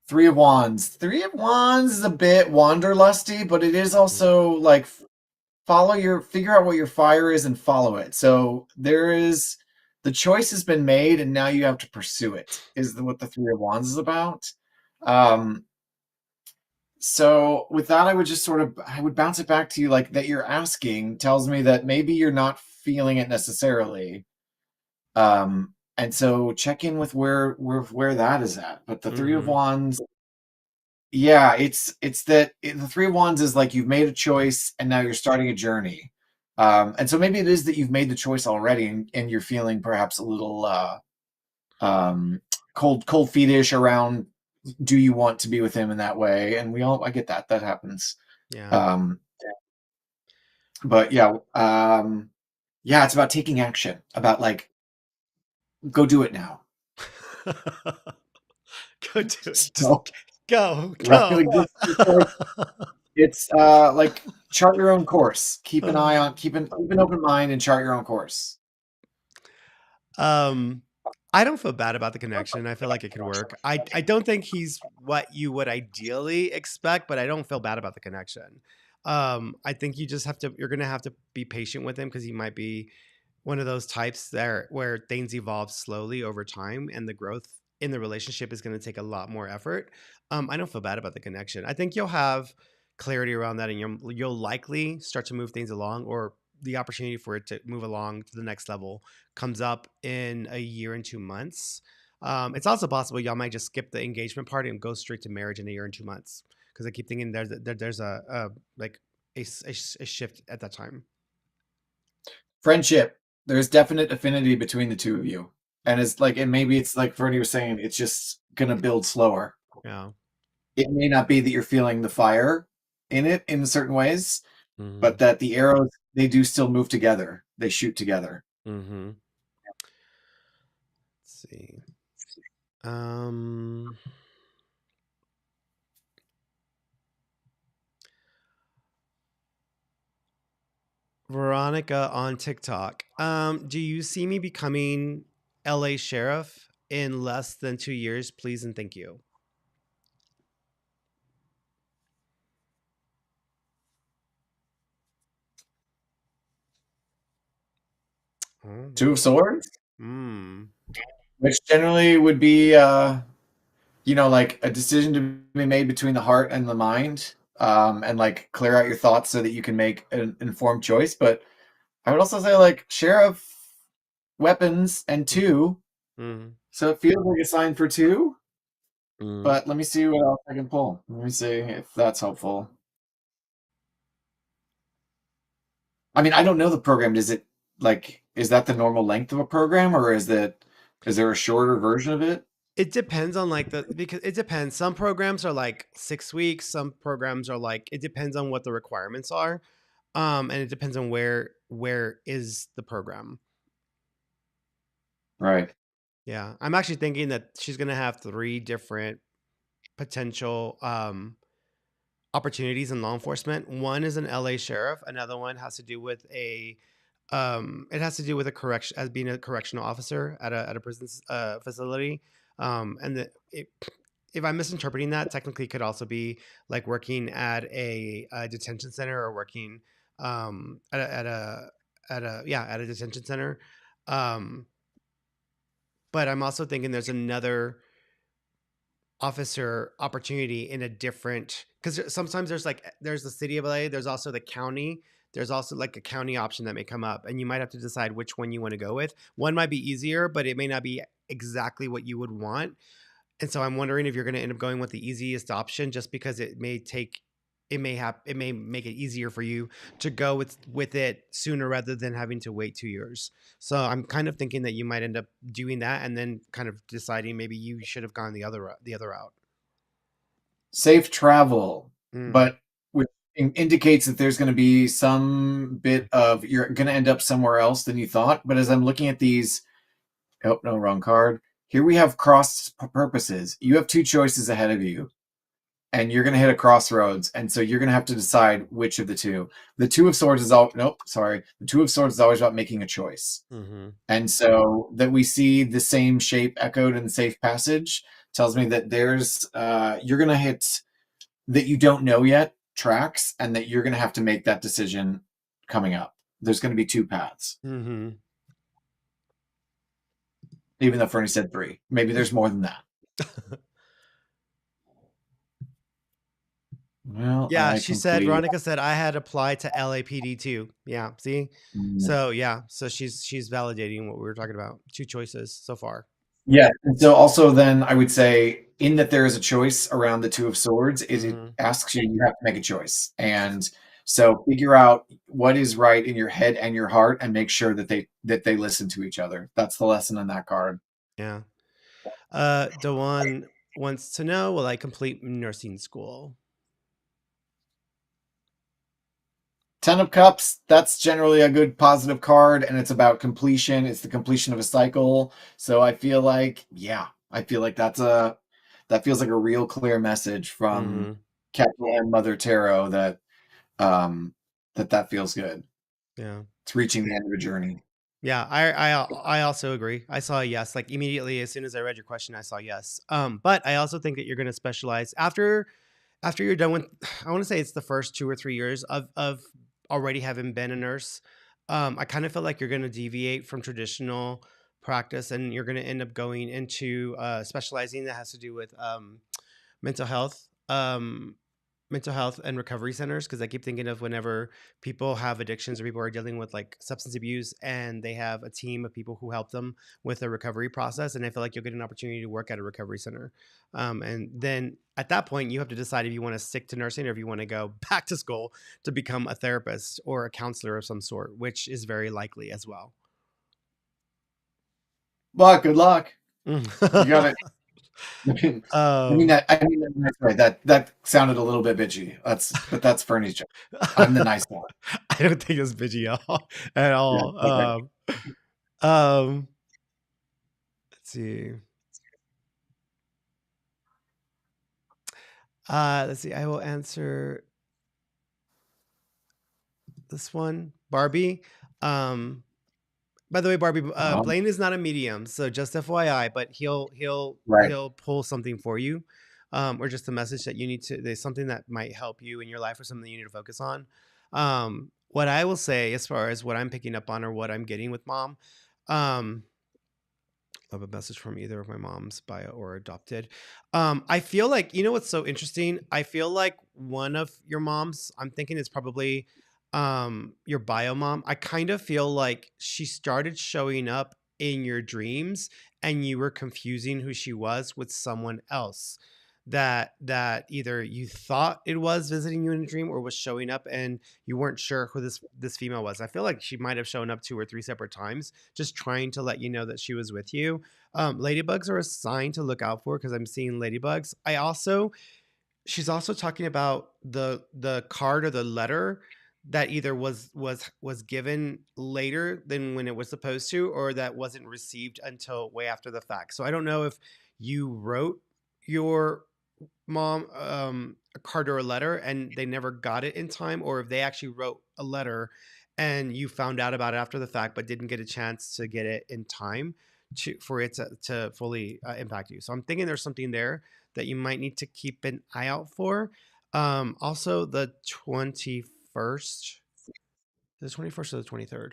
Speaker 2: Three of Wands. Three of Wands is a bit wanderlusty, but it is
Speaker 1: Mm,
Speaker 2: also like figure out what your fire is and follow it. So the choice has been made, and now you have to pursue it. Is what the Three of Wands is about. Um, so with that, I would bounce it back to you like that. You're asking tells me that maybe you're not feeling it necessarily. And so check in with where that is at. But the Three of
Speaker 1: Mm-hmm.
Speaker 2: Wands, yeah, it's that the Three of Wands is like you've made a choice and now you're starting a journey. And so maybe it is that you've made the choice already and you're feeling perhaps a little um, cold feetish around, do you want to be with him in that way? And I get that happens.
Speaker 1: Yeah.
Speaker 2: Um, but yeah, yeah, it's about taking action, about like, go do it now.
Speaker 1: Go do it. Just
Speaker 2: So,
Speaker 1: go,
Speaker 2: right,
Speaker 1: go.
Speaker 2: like, it's like chart your own course. Keep an eye on, keep an open mind and chart your own course.
Speaker 1: Um, I don't feel bad about the connection. I feel like it could work. I don't think he's what you would ideally expect, but I don't feel bad about the connection. I think you're gonna have to be patient with him because he might be one of those types there where things evolve slowly over time and the growth in the relationship is going to take a lot more effort. I don't feel bad about the connection. I think you'll have clarity around that and you'll likely start to move things along, or the opportunity for it to move along to the next level comes up in a year and 2 months. It's also possible y'all might just skip the engagement part and go straight to marriage in a year and 2 months, because I keep thinking there's a like a shift at that time.
Speaker 2: Friendship. There's definite affinity between the two of you. And it's like, and maybe it's like Fernie was saying, it's just gonna build slower.
Speaker 1: Yeah.
Speaker 2: It may not be that you're feeling the fire in it in certain ways,
Speaker 1: Hmm.
Speaker 2: but that the arrows, they do still move together. They shoot together.
Speaker 1: Hmm. Let's see. Um, Veronica on TikTok. Do you see me becoming LA sheriff in less than 2 years? Please and thank you. Oh,
Speaker 2: Two of Swords,
Speaker 1: mm,
Speaker 2: which generally would be like a decision to be made between the heart and the mind, and like clear out your thoughts so that you can make an informed choice. But I would also say like sheriff, weapons, and
Speaker 1: mm,
Speaker 2: two.
Speaker 1: mm,
Speaker 2: So it feels like a sign for two.
Speaker 1: mm.
Speaker 2: But let me see what else I can pull. Let me see if that's helpful. I mean, I don't know the program. Does it like, is that the normal length of a program, or is there a shorter version of it?
Speaker 1: It depends on because it depends. Some programs are like 6 weeks. Some programs are like, it depends on what the requirements are. And it depends on where is the program.
Speaker 2: Right.
Speaker 1: Yeah, I'm actually thinking that she's gonna have three different potential opportunities in law enforcement. One is an LA sheriff. Another one has to do with it has to do with a correction, as being a correctional officer at a prison facility. And if I'm misinterpreting that, technically could also be like working at a detention center, or working at a detention center. Um, but I'm also thinking there's another officer opportunity in a different, because sometimes there's the city of LA, there's also the county, there's also like a county option that may come up, and you might have to decide which one you want to go with. One might be easier, but it may not be exactly what you would want. And so I'm wondering if you're going to end up going with the easiest option, just because it may make it easier for you to go with it sooner rather than having to wait 2 years. So I'm kind of thinking that you might end up doing that and then kind of deciding maybe you should have gone the other route.
Speaker 2: Safe travel,
Speaker 1: Mm.
Speaker 2: but which indicates that there's going to be some bit of, you're going to end up somewhere else than you thought. But as I'm looking at these, oh no, wrong card. Here we have cross purposes. You have two choices ahead of you, and you're going to hit a crossroads, and so you're going to have to decide which of the two. The Two of Swords is all, nope, sorry. The Two of Swords is always about making a choice.
Speaker 1: Mhm.
Speaker 2: And so that we see the same shape echoed in the safe passage tells me that there's you're going to hit that you don't know yet tracks, and that you're going to have to make that decision coming up. There's going to be two paths,
Speaker 1: Mhm.
Speaker 2: even though Fernie said three. Maybe there's more than that. Well,
Speaker 1: Yeah,
Speaker 2: I
Speaker 1: she said
Speaker 2: completely.
Speaker 1: Veronica said I had applied to LAPD too. Yeah, see?
Speaker 2: Mm.
Speaker 1: So, yeah, so she's validating what we were talking about. Two choices so far.
Speaker 2: Yeah. And so also then I would say in that there is a choice around the Two of Swords, is it
Speaker 1: Mhm.
Speaker 2: asks you, you have to make a choice. And so figure out what is right in your head and your heart and make sure that they listen to each other. That's the lesson in that card.
Speaker 1: Yeah. Dewan wants to know, will I complete nursing school?
Speaker 2: Ten of Cups, that's generally a good positive card, and it's about completion. It's the completion of a cycle. So I feel like, yeah, I feel like that feels like a real clear message from
Speaker 1: Mhm.
Speaker 2: capital M Mother Tarot that um that feels good.
Speaker 1: Yeah.
Speaker 2: It's reaching the end of a journey.
Speaker 1: Yeah, I also agree. I saw a yes. Like immediately as soon as I read your question, I saw yes. But I also think that you're going to specialize after you're done with I want to say it's the first 2 or 3 years of already having been a nurse. I kind of feel like you're going to deviate from traditional practice and you're going to end up going into specializing that has to do with mental health. Mental health and recovery centers because I keep thinking of whenever people have addictions or people are dealing with like substance abuse and they have a team of people who help them with the recovery process. And I feel like you'll get an opportunity to work at a recovery center. And then at that point, you have to decide if you want to stick to nursing or if you want to go back to school to become a therapist or a counselor of some sort, which is very likely as well.
Speaker 2: But good luck. You got it.
Speaker 1: um,
Speaker 2: I mean that in a nice way. That sounded a little bit bitchy. That's Fernie's joke. I'm the nice one.
Speaker 1: I don't think it's bitchy at
Speaker 2: Yeah.
Speaker 1: all.
Speaker 2: Okay.
Speaker 1: Um, let's see. Let's see. I will answer this one. Barbie. Um, by the way, Barbie,
Speaker 2: Um,
Speaker 1: Blaine is not a medium, so just FYI. But
Speaker 2: right.
Speaker 1: he'll pull something for you, or just a message that you need to. There's something that might help you in your life, or something you need to focus on. What I will say, as far as what I'm picking up on, or what I'm getting with mom, um, of a message from either of my mom's bio or adopted. I feel like you know what's so interesting. I feel like one of your moms. I'm thinking is probably your bio mom. I kind of feel like she started showing up in your dreams, and you were confusing who she was with someone else. That either you thought it was visiting you in a dream or was showing up and you weren't sure who this female was. I feel like she might have shown up 2 or 3 separate times just trying to let you know that she was with you. Ladybugs are a sign to look out for because I'm seeing ladybugs. She's also talking about the card or the letter that either was given later than when it was supposed to, or that wasn't received until way after the fact. So I don't know if you wrote your mom a card or a letter and they never got it in time, or if they actually wrote a letter and you found out about it after the fact but didn't get a chance to get it in time for it to fully impact you. So I'm thinking there's something there that you might need to keep an eye out for. Also the 21st, the 21st or the 23rd.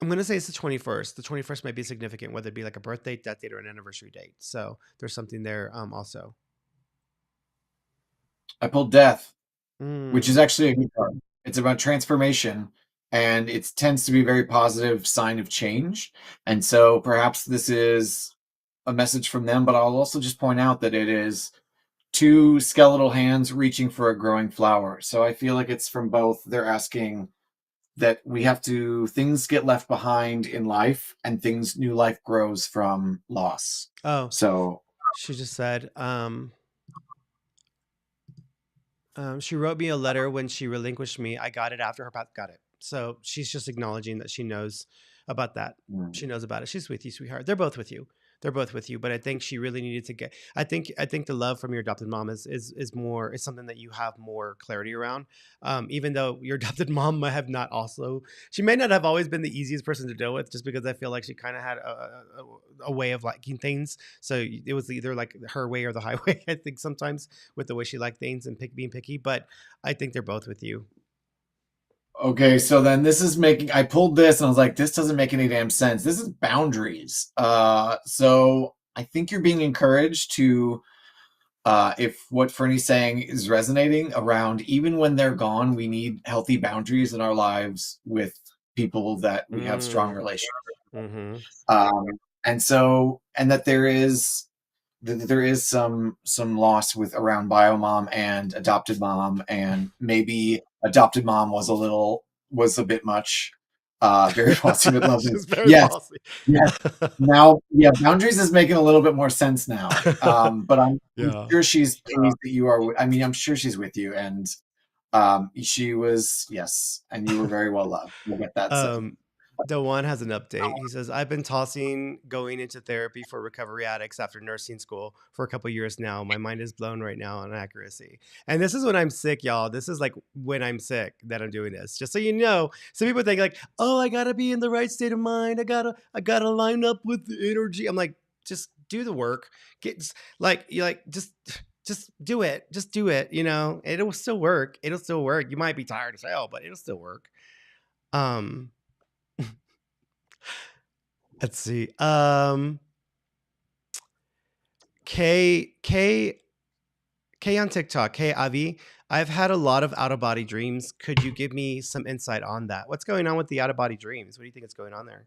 Speaker 1: I'm going to say it's the 21st. The 21st might be significant, whether it be like a birthday, death date, or an anniversary date. So there's something there also.
Speaker 2: I pulled Death, which is
Speaker 1: Mm.
Speaker 2: actually a good card. It's about transformation, and it tends to be a very positive sign of change. And so perhaps this is a message from them, but I'll also just point out that it is two skeletal hands reaching for a growing flower. So I feel like it's from both. They're asking that we have to, things get left behind in life and new life grows from loss.
Speaker 1: Oh,
Speaker 2: So,
Speaker 1: she just said, she wrote me a letter when she relinquished me. I got it after her path. Got it. So she's just acknowledging that she knows about that.
Speaker 2: mm.
Speaker 1: She knows about it. She's with you, sweetheart. They're both with you. They're both with you. But I think she really needed to get. I think the love from your adopted mom is more is something that you have more clarity around. Even though your adopted mom might have not also she may not have always been the easiest person to deal with, just because I feel like she kind of had a way of liking things. So it was either like her way or the highway. I think sometimes with the way she liked things and being picky. But I think they're both with you.
Speaker 2: Okay, so then this is making, I pulled this and I was like, this doesn't make any damn sense. This is boundaries. So I think you're being encouraged to if what Fernie's saying is resonating around, even when they're gone, we need healthy boundaries in our lives with people that we have strong
Speaker 1: Mm.
Speaker 2: relationships.
Speaker 1: Mhm.
Speaker 2: Um, and so, and that there is some loss with around bio mom and adopted mom, and maybe adopted mom was a bit much. Very bossy but loving.
Speaker 1: She's very
Speaker 2: Yes,
Speaker 1: bossy.
Speaker 2: yes. Now, yeah, boundaries is making a little bit more sense now. But I'm
Speaker 1: Yeah.
Speaker 2: sure she's pleased that you are. I mean, I'm sure she's with you, and she was, yes, and you were very well loved. We'll get that said.
Speaker 1: Um, Dewan has an update. He says, I've been tossing going into therapy for recovery addicts after nursing school for a couple years now. My mind is blown right now on accuracy. And this is when I'm sick, y'all. This is like when I'm sick that I'm doing this. Just so you know, some people think like, oh, I gotta be in the right state of mind. I gotta line up with the energy. I'm like, just do the work. Like you like just do it. Just do it. You know, it'll still work. It'll still work. You might be tired as hell, but it'll still work. Um, let's see. K on TikTok. K Avi. I've had a lot of out of body dreams. Could you give me some insight on that? What's going on with the out of body dreams? What do you think is going on there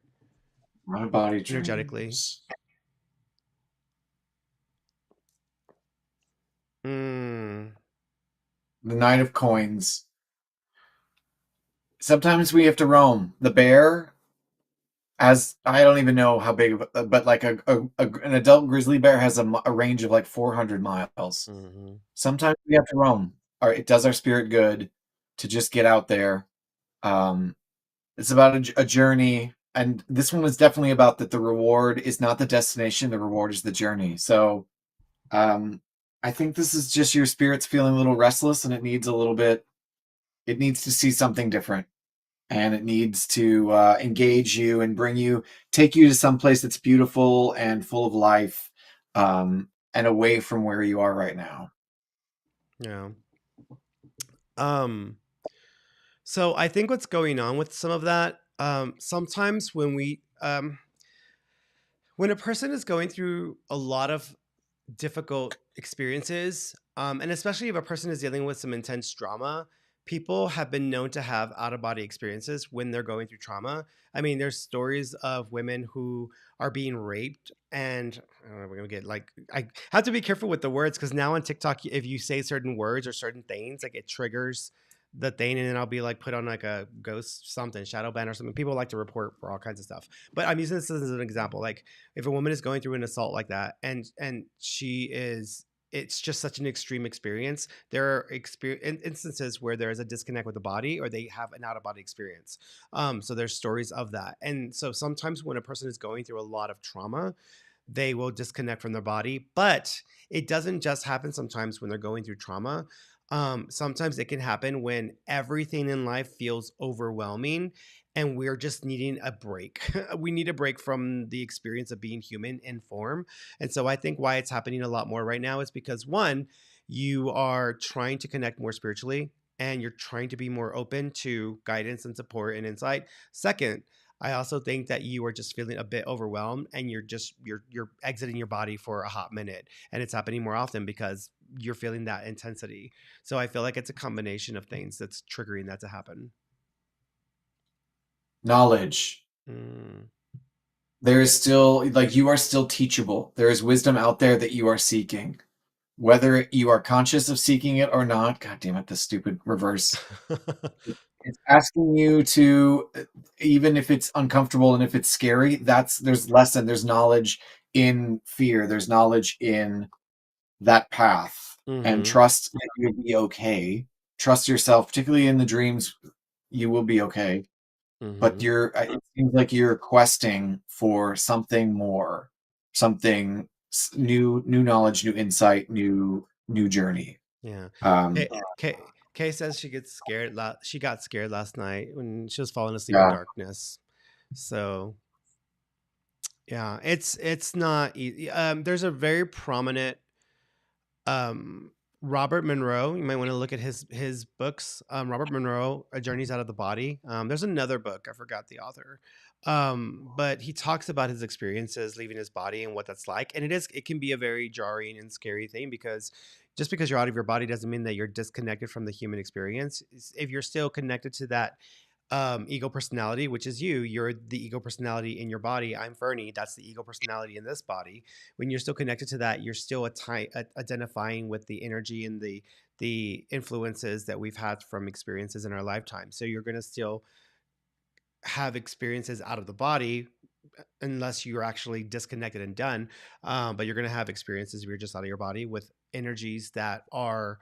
Speaker 2: My body
Speaker 1: energetically?
Speaker 2: dreams.
Speaker 1: Mm,
Speaker 2: The Knight of Coins. Sometimes we have to roam. The bear, as I don't even know how big, but like an adult grizzly bear has a range of like 400 miles.
Speaker 1: hmm
Speaker 2: Sometimes we have to roam. Or it does our spirit good to just get out there. Um, it's about a journey, and this one was definitely about that. The reward is not the destination; the reward is the journey. So, um, I think this is just your spirit's feeling a little restless, and it needs a little bit. It needs to see something different, and it needs to engage you and take you to some place that's beautiful and full of life, and away from where you are right now.
Speaker 1: yeah. Um, so I think what's going on with some of that, sometimes when a person is going through a lot of difficult experiences, and especially if a person is dealing with some intense trauma, people have been known to have out of body experiences when they're going through trauma. I mean, there's stories of women who are being raped, and I don't know, we're gonna get like I have to be careful with the words because now on TikTok, if you say certain words or certain things, like it triggers the thing, and then I'll be like put on like a ghost something shadow ban or something. People like to report for all kinds of stuff, but I'm using this as an example. Like if a woman is going through an assault like that and she is it's just such an extreme experience. There are instances where there is a disconnect with the body or they have an out of body experience. So there's stories of that. And so sometimes when a person is going through a lot of trauma, they will disconnect from their body. But it doesn't just happen sometimes when they're going through trauma. Sometimes it can happen when everything in life feels overwhelming and we're just needing a break. We need a break from the experience of being human in form. And so I think why it's happening a lot more right now is because one, you are trying to connect more spiritually and you're trying to be more open to guidance and support and insight. Second, I also think that you are just feeling a bit overwhelmed and you're exiting your body for a hot minute and it's happening more often because you're feeling that intensity. So I feel like it's a combination of things that's triggering that to happen.
Speaker 2: Knowledge.
Speaker 1: Mm.
Speaker 2: There is still, like, you are still teachable. There is wisdom out there that you are seeking. Whether you are conscious of seeking it or not, god damn it, the stupid reverse. It's asking you to, even if it's uncomfortable and if it's scary, there's knowledge in fear. There's knowledge in that path, and
Speaker 1: hmm
Speaker 2: trust that you'll be okay. Trust yourself, particularly in the dreams, you will be okay. But
Speaker 1: hmm
Speaker 2: it seems like you're questing for something more, something new knowledge, new insight, new journey.
Speaker 1: Yeah.
Speaker 2: Um,
Speaker 1: Kay says she gets scared. She got scared last night when she was falling asleep in
Speaker 2: yeah,
Speaker 1: darkness. So yeah, it's not easy. There's a very prominent um Robert Monroe. You might want to look at his books. Robert Monroe, A Journey's Out of the Body. There's another book. I forgot the author. But he talks about his experiences leaving his body and what that's like. And it can be a very jarring and scary thing because just because you're out of your body doesn't mean that you're disconnected from the human experience. If you're still connected to that ego personality, which is you, you're the ego personality in your body. I'm Fernie. That's the ego personality in this body. When you're still connected to that, you're still identifying with the energy and the influences that we've had from experiences in our lifetime. So you're going to still have experiences out of the body unless you're actually disconnected and done. But you're going to have experiences if you're just out of your body with energies that are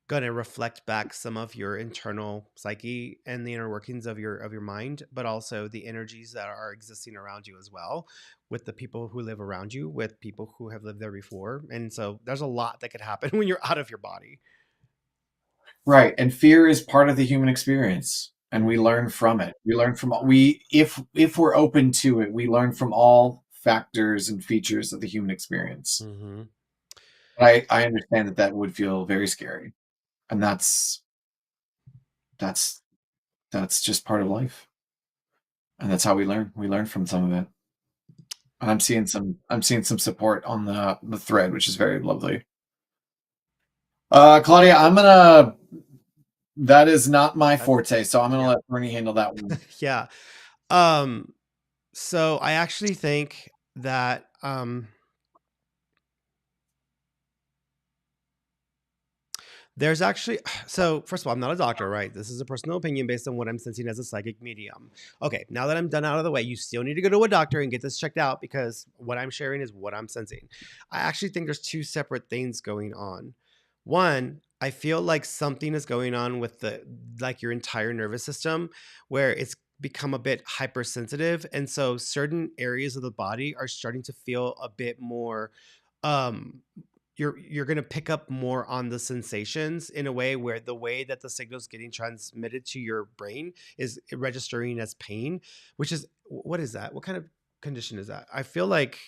Speaker 1: going to reflect back some of your internal psyche and the inner workings of your mind, but also the energies that are existing around you as well, with the people who live around you, with people who have lived there before. And so there's a lot that could happen when you're out of your body.
Speaker 2: Right. And fear is part of the human experience. And we
Speaker 1: Mm-hmm.
Speaker 2: learn from it. We learn from we if we're open to it, we learn from all factors and features of the human experience.
Speaker 1: Mm-hmm.
Speaker 2: I understand that that would feel very scary. And that's that's just part of life. And that's how we learn. We learn from some of it. And I'm seeing some support on the thread, which is very lovely. Claudia, I'm gonna that is not my
Speaker 1: That's
Speaker 2: forte, so I'm gonna
Speaker 1: yeah.
Speaker 2: let Bernie handle that one.
Speaker 1: Yeah. Um, so I actually think that there's actually so first of all, I'm not a doctor, right? This is a personal opinion based on what I'm sensing as a psychic medium. Okay, now that I'm done out of the way, you still need to go to a doctor and get this checked out because what I'm sharing is what I'm sensing. I actually think there's two separate things going on. One, I feel like something is going on with the like your entire nervous system where it's become a bit hypersensitive, and so certain areas of the body are starting to feel a bit more um you're going to pick up more on the sensations in a way where the way that the signal is getting transmitted to your brain is registering as pain, which is what is that? What kind of condition is that? I feel like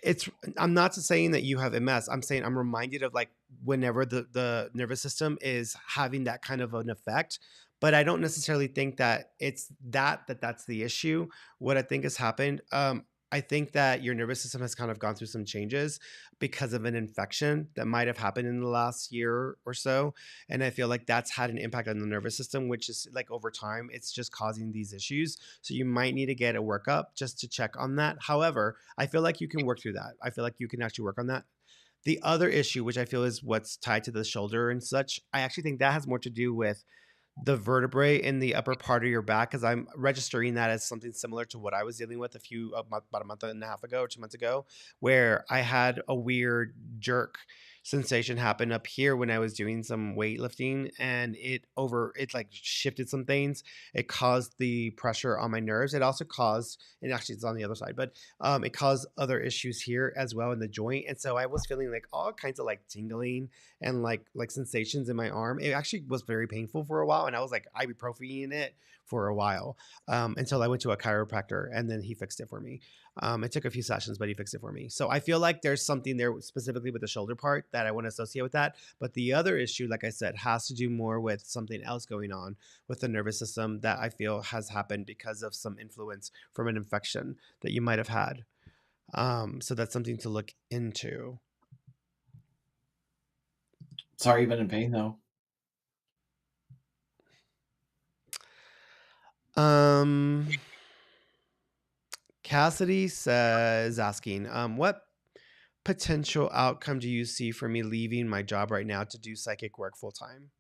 Speaker 1: it's I'm not saying that you have MS. I'm saying I'm reminded of like whenever the nervous system is having that kind of an effect, but I don't necessarily think that it's that's the issue. What I think has happened, I think that your nervous system has kind of gone through some changes because of an infection that might have happened in the last year or so, and I feel like that's had an impact on the nervous system, which is like over time it's just causing these issues. So you might need to get a workup just to check on that. However, I feel like you can work through that. I feel like you can actually work on that. The other issue, which I feel is what's tied to the shoulder and such, I actually think that has more to do with the vertebrae in the upper part of your back, because I'm registering that as something similar to what I was dealing with about a month and a half ago or 2 months ago, where I had a weird jerk sensation happen up here when I was doing some weightlifting, and it like shifted some things. It caused the pressure on my nerves. It also caused, and actually it's on the other side, but it caused other issues here as well in the joint. And so I was feeling like all kinds of like tingling and like sensations in my arm. It actually was very painful for a while, and I was like ibuprofen it for a while until I went to a chiropractor, and then he fixed it for me. It took a few sessions, but he fixed it for me. So I feel like there's something there specifically with the shoulder part that I want to associate with that. But the other issue, like I said, has to do more with something else going on with the nervous system that I feel has happened because of some influence from an infection that you might have had. So that's something to look into.
Speaker 2: Sorry you've been in pain though.
Speaker 1: Um, Cassidy says, asking, what potential outcome do you see for me leaving my job right now to do psychic work full time?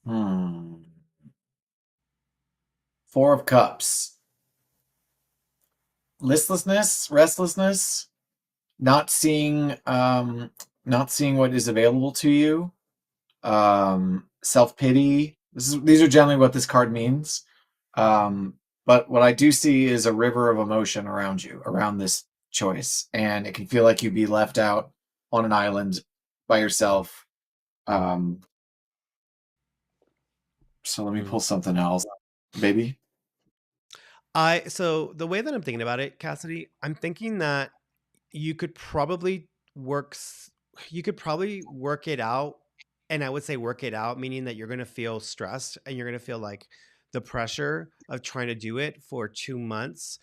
Speaker 2: Hmm. Four of Cups. Listlessness, restlessness, not seeing not seeing what is available to you. Self-pity. These are generally what this card means. But what I do see is a river of emotion around you, around this choice, and it can feel like you'd be left out on an island by yourself. Um, so let me
Speaker 1: Hmm.
Speaker 2: pull something else, baby.
Speaker 1: So the way that I'm thinking about it, Cassidy, I'm thinking that you could probably work, you could probably work it out and I would say work it out, meaning that you're going to feel stressed and you're going to feel like the pressure of trying to do it for 2 months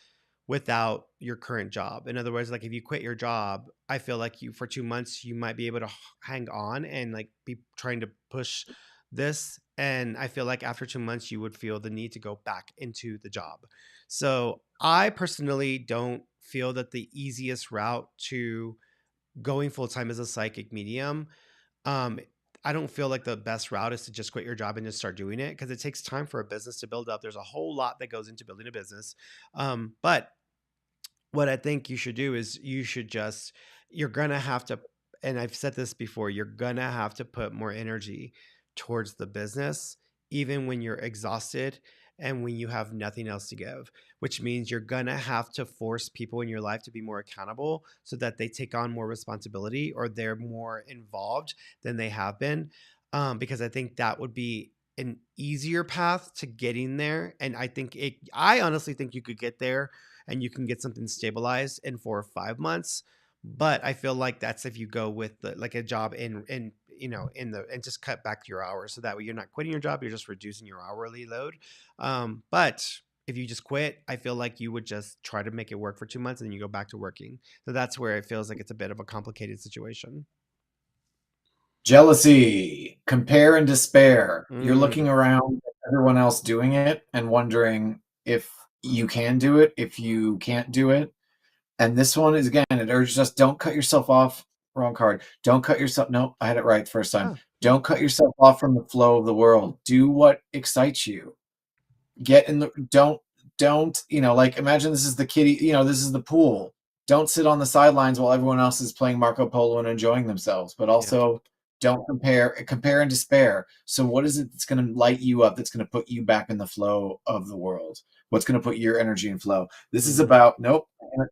Speaker 1: without your current job. In other words, like if you quit your job, I feel like you for 2 months you might be able to hang on and like be trying to push this. And I feel like after 2 months you would feel the need to go back into the job. So I personally don't feel that the easiest route to going full time as a psychic medium, um, I don't feel like the best route is to just quit your job and just start doing it because it takes time for a business to build up. There's a whole lot that goes into building a business. But what I think you should do is you should just, you're gonna have to, and I've said this before, you're gonna have to put more energy towards the business, even when you're exhausted and when you have nothing else to give, which means you're gonna have to force people in your life to be more accountable so that they take on more responsibility or they're more involved than they have been. Because I think that would be an easier path to getting there. And I honestly think you could get there and you can get something stabilized in 4 or 5 months. But I feel like that's if you go with like a job in and just cut back your hours so that way you're not quitting your job, you're just reducing your hourly load. But if you just quit, I feel like you would just try to make it work for 2 months and then you go back to working. So that's where it feels like it's a bit of a complicated situation.
Speaker 2: Jealousy, compare and despair. You're looking
Speaker 1: Mm.
Speaker 2: around at everyone else doing it and wondering if you can do it, if you can't do it. And this one is, again, it urges us, don't cut yourself off. Wrong card. Don't cut yourself. No, I had it right the first time.
Speaker 1: Oh, yeah.
Speaker 2: Don't cut yourself off from the flow of the world. Do what excites you. Get in the, don't, like imagine this is the kitty, this is the pool. Don't sit on the sidelines while everyone else is playing Marco Polo and enjoying themselves, but
Speaker 1: Yeah.
Speaker 2: also don't compare and despair. So what is it that's going to light you up, that's going to put you back in the flow of the world? What's going to put your energy in flow? This is
Speaker 1: Mm-hmm.
Speaker 2: about, nope,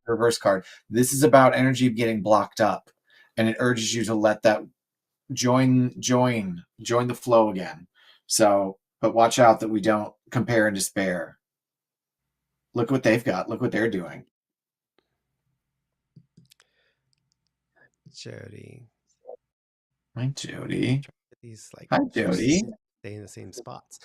Speaker 2: reverse card. This is about energy getting blocked up, and it urges you to let that join the flow again. So, but watch out that we don't compare and despair. Look what they've got. Look what they're doing.
Speaker 1: Jody.
Speaker 2: Hi, Jody.
Speaker 1: These like
Speaker 2: Hi, Jody.
Speaker 1: stay in the same spots.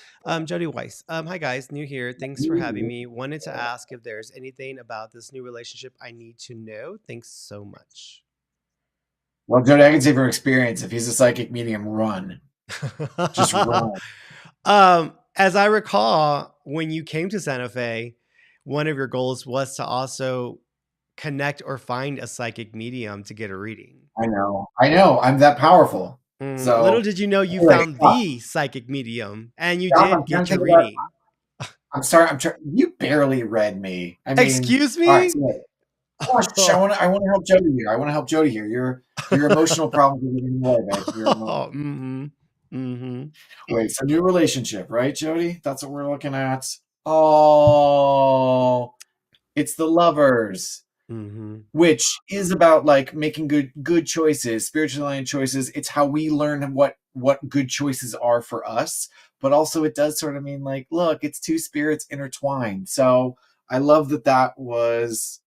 Speaker 1: Jody Weiss. Hi guys, new here. Thanks for having me. Wanted to ask if there's anything about this new relationship I need to know. Thanks so much.
Speaker 2: Well, Jody, I can say from experience, if he's a psychic medium, run. Just run.
Speaker 1: As I recall, when you came to Santa Fe, one of your goals was to also connect or find a psychic medium to get a reading.
Speaker 2: I know. I know. I'm that powerful.
Speaker 1: Little
Speaker 2: So,
Speaker 1: did you know you
Speaker 2: anyway,
Speaker 1: found the psychic medium and you
Speaker 2: stop. I'm
Speaker 1: did
Speaker 2: trying
Speaker 1: get
Speaker 2: to
Speaker 1: your
Speaker 2: think about.
Speaker 1: reading.
Speaker 2: I'm sorry. I'm trying. You barely read me. I mean,
Speaker 1: Excuse
Speaker 2: all right.
Speaker 1: me?
Speaker 2: So, gosh, I want to help Jody here. I want to help Jody here. Your emotional problems are getting in the way, babe. Your emotional.
Speaker 1: Mhm. Mhm.
Speaker 2: Wait, so new relationship, right, Jody? That's what we're looking at. Oh, it's the lovers,
Speaker 1: Mhm.
Speaker 2: which is about like making good choices, spiritually aligned choices. It's how we learn what good choices are for us, but also it does sort of mean like, look, it's two spirits intertwined. So I love that was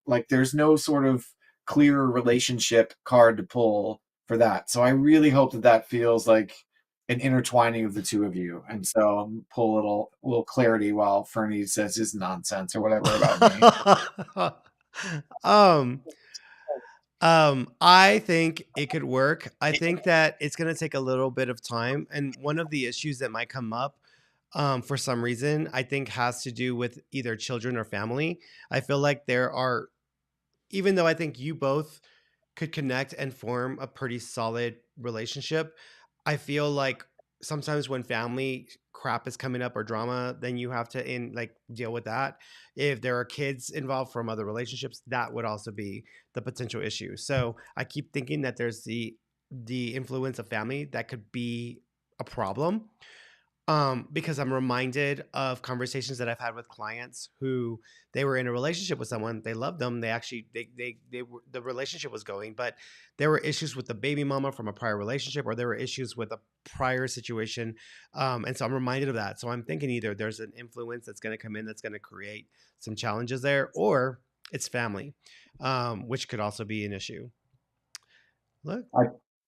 Speaker 2: like there's no sort of clear relationship card to pull for that. So I really hope that feels like an intertwining of the two of you. And so pull a little clarity while Fernie says his nonsense or whatever about me.
Speaker 1: um I think it could work. I think that it's going to take a little bit of time, and one of the issues that might come up for some reason I think has to do with either children or family. I feel like there are, even though I think you both could connect and form a pretty solid relationship, I feel like sometimes when family crap is coming up or drama, then you have to deal with that. If there are kids involved from other relationships, that would also be the potential issue. So I keep thinking that there's the influence of family that could be a problem, because I'm reminded of conversations that I've had with clients who they were in a relationship with someone, they loved them, they actually they were, the relationship was going, but there were issues with the baby mama from a prior relationship, or there were issues with a prior situation, and so I'm reminded of that. So I'm thinking either there's an influence that's going to come in that's going to create some challenges there, or it's family, which could also be an issue. Look.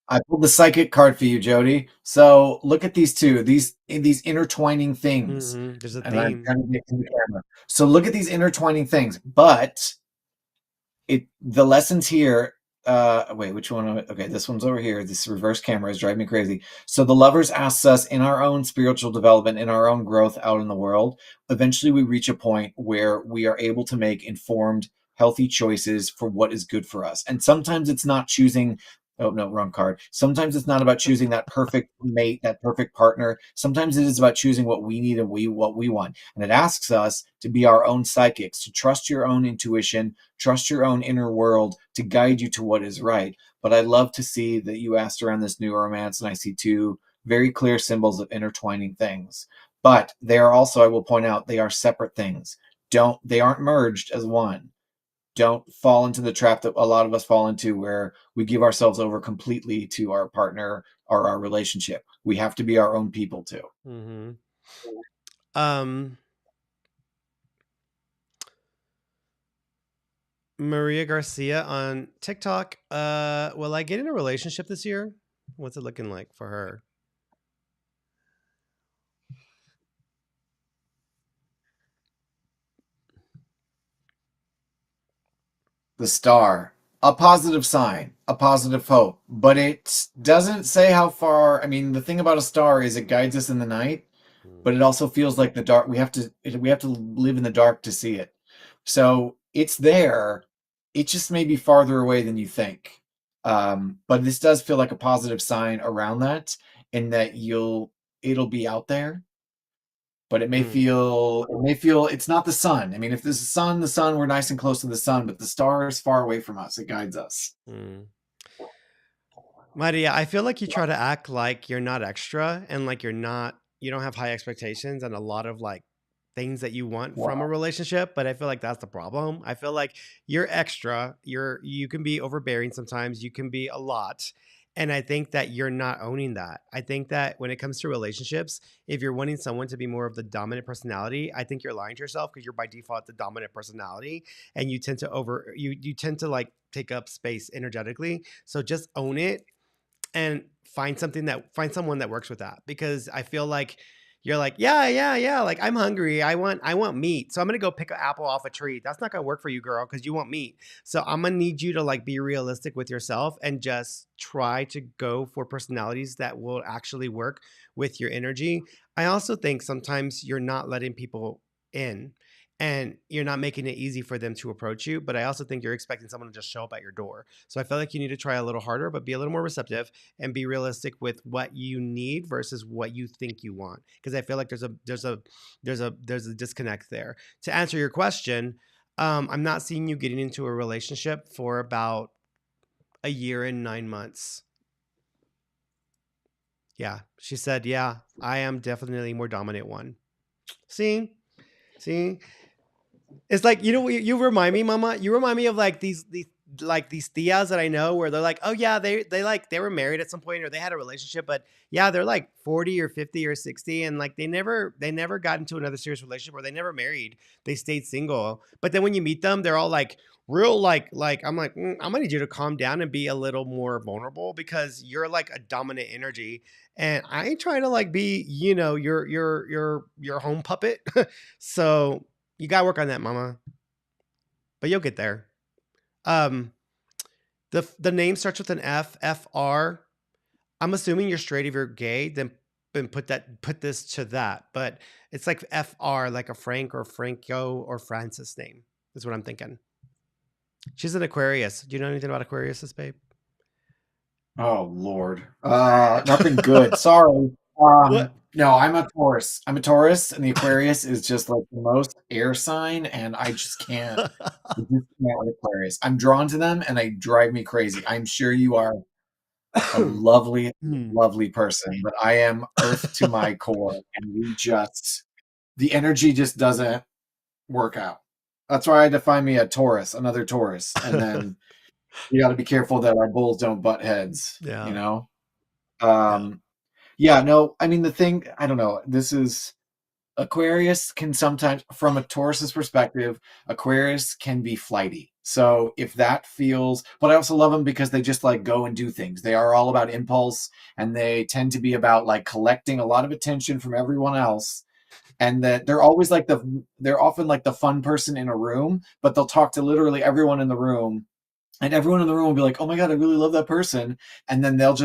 Speaker 2: I pulled the psychic card for you, Jody. So look at these two, these intertwining things.
Speaker 1: There's a
Speaker 2: And I'm
Speaker 1: theme.
Speaker 2: trying to get to the camera. So look at these intertwining things, but the lessons here. Wait, which one? Okay, this one's over here. This reverse camera is driving me crazy. So the lovers asks us in our own spiritual development, in our own growth out in the world. Eventually, we reach a point where we are able to make informed, healthy choices for what is good for us. And sometimes it's not choosing. Oh no, wrong card. Sometimes it's not about choosing that perfect mate, that perfect partner. Sometimes it is about choosing what we need and what we want. And it asks us to be our own psychics, to trust your own intuition, trust your own inner world to guide you to what is right. But I love to see that you asked around this new romance, and I see two very clear symbols of intertwining things. But they are also, I will point out, they are separate things. They aren't merged as one. Don't fall into the trap that a lot of us fall into where we give ourselves over completely to our partner or our relationship. We have to be our own people too.
Speaker 1: Mm-hmm. Um, Maria Garcia on TikTok. Will I get in a relationship this year? What's it looking like for her?
Speaker 2: The star, a positive sign, a positive hope, but it doesn't say how far. I mean, the thing about a star is it guides us in the night,
Speaker 1: Hmm.
Speaker 2: but it also feels like the dark. We have to live in the dark to see it. So it's there. It just may be farther away than you think. But this does feel like a positive sign around that, in that it'll be out there, but
Speaker 1: Hmm.
Speaker 2: it's not the sun. I mean, if there's the sun, we're nice and close to the sun, but the star is far away from us. It guides us.
Speaker 1: Hmm. Maria, I feel like you try to act like you're not extra and like you don't have high expectations and a lot of like things that you want from a
Speaker 2: Wow.
Speaker 1: relationship, but I feel like that's the problem. I feel like you're extra, you can be overbearing sometimes, you can be a lot. And I think that you're not owning that. I think that when it comes to relationships, if you're wanting someone to be more of the dominant personality, I think you're lying to yourself because you're by default the dominant personality and you tend to like take up space energetically. So just own it and find someone that works with that because I feel like you're like yeah like I want meat so I'm gonna go pick an apple off a tree. That's not gonna work for you, girl, because you want meat. So I'm gonna need you to like be realistic with yourself and just try to go for personalities that will actually work with your energy. I also think sometimes you're not letting people in and you're not making it easy for them to approach you, but I also think you're expecting someone to just show up at your door. So I feel like you need to try a little harder but be a little more receptive and be realistic with what you need versus what you think you want, because I feel like there's a disconnect there. To answer your question, I'm not seeing you getting into a relationship for about a year and 9 months. Yeah, she said, yeah, I am definitely more dominant one. See, it's like, you remind me, Mama. You remind me of like these tias that I know where they're like, oh yeah, they were married at some point or they had a relationship, but yeah, they're like 40 or 50 or 60, and like they never got into another serious relationship or they never married. They stayed single. But then when you meet them, they're all like real like I'm like, I'm gonna need you to calm down and be a little more vulnerable because you're like a dominant energy. And I ain't trying to like be, your home puppet. So you gotta work on that, Mama. But you'll get there. Um, the name starts with an F, FR. I'm assuming you're straight. If you're gay, then put this to that. But it's like FR, like a Frank or Franco or Francis name. Is what I'm thinking. She's an Aquarius. Do you know anything about Aquariuses, babe?
Speaker 2: Oh Lord. Nothing good. Sorry.
Speaker 1: What?
Speaker 2: No, I'm a Taurus. I'm a Taurus, and the Aquarius is just like the most air sign, and I just can't. I just can't with Aquarius. I'm drawn to them, and they drive me crazy. I'm sure you are a lovely,
Speaker 1: Hmm.
Speaker 2: lovely person, but I am Earth to my core, and the energy just doesn't work out. That's why I define me a Taurus, another Taurus, and then you got to be careful that our bulls don't butt heads. You
Speaker 1: Yeah.
Speaker 2: know.
Speaker 1: Yeah.
Speaker 2: Um, yeah, no, I mean, the thing, I don't know. This is Aquarius can sometimes, from a Taurus's perspective, Aquarius can be flighty. So if that feels, but I also love them because they just like go and do things. They are all about impulse, and they tend to be about like collecting a lot of attention from everyone else. And that they're often like the fun person in a room, but they'll talk to literally everyone in the room, and everyone in the room will be like, "Oh my god, I really love that person," and then they'll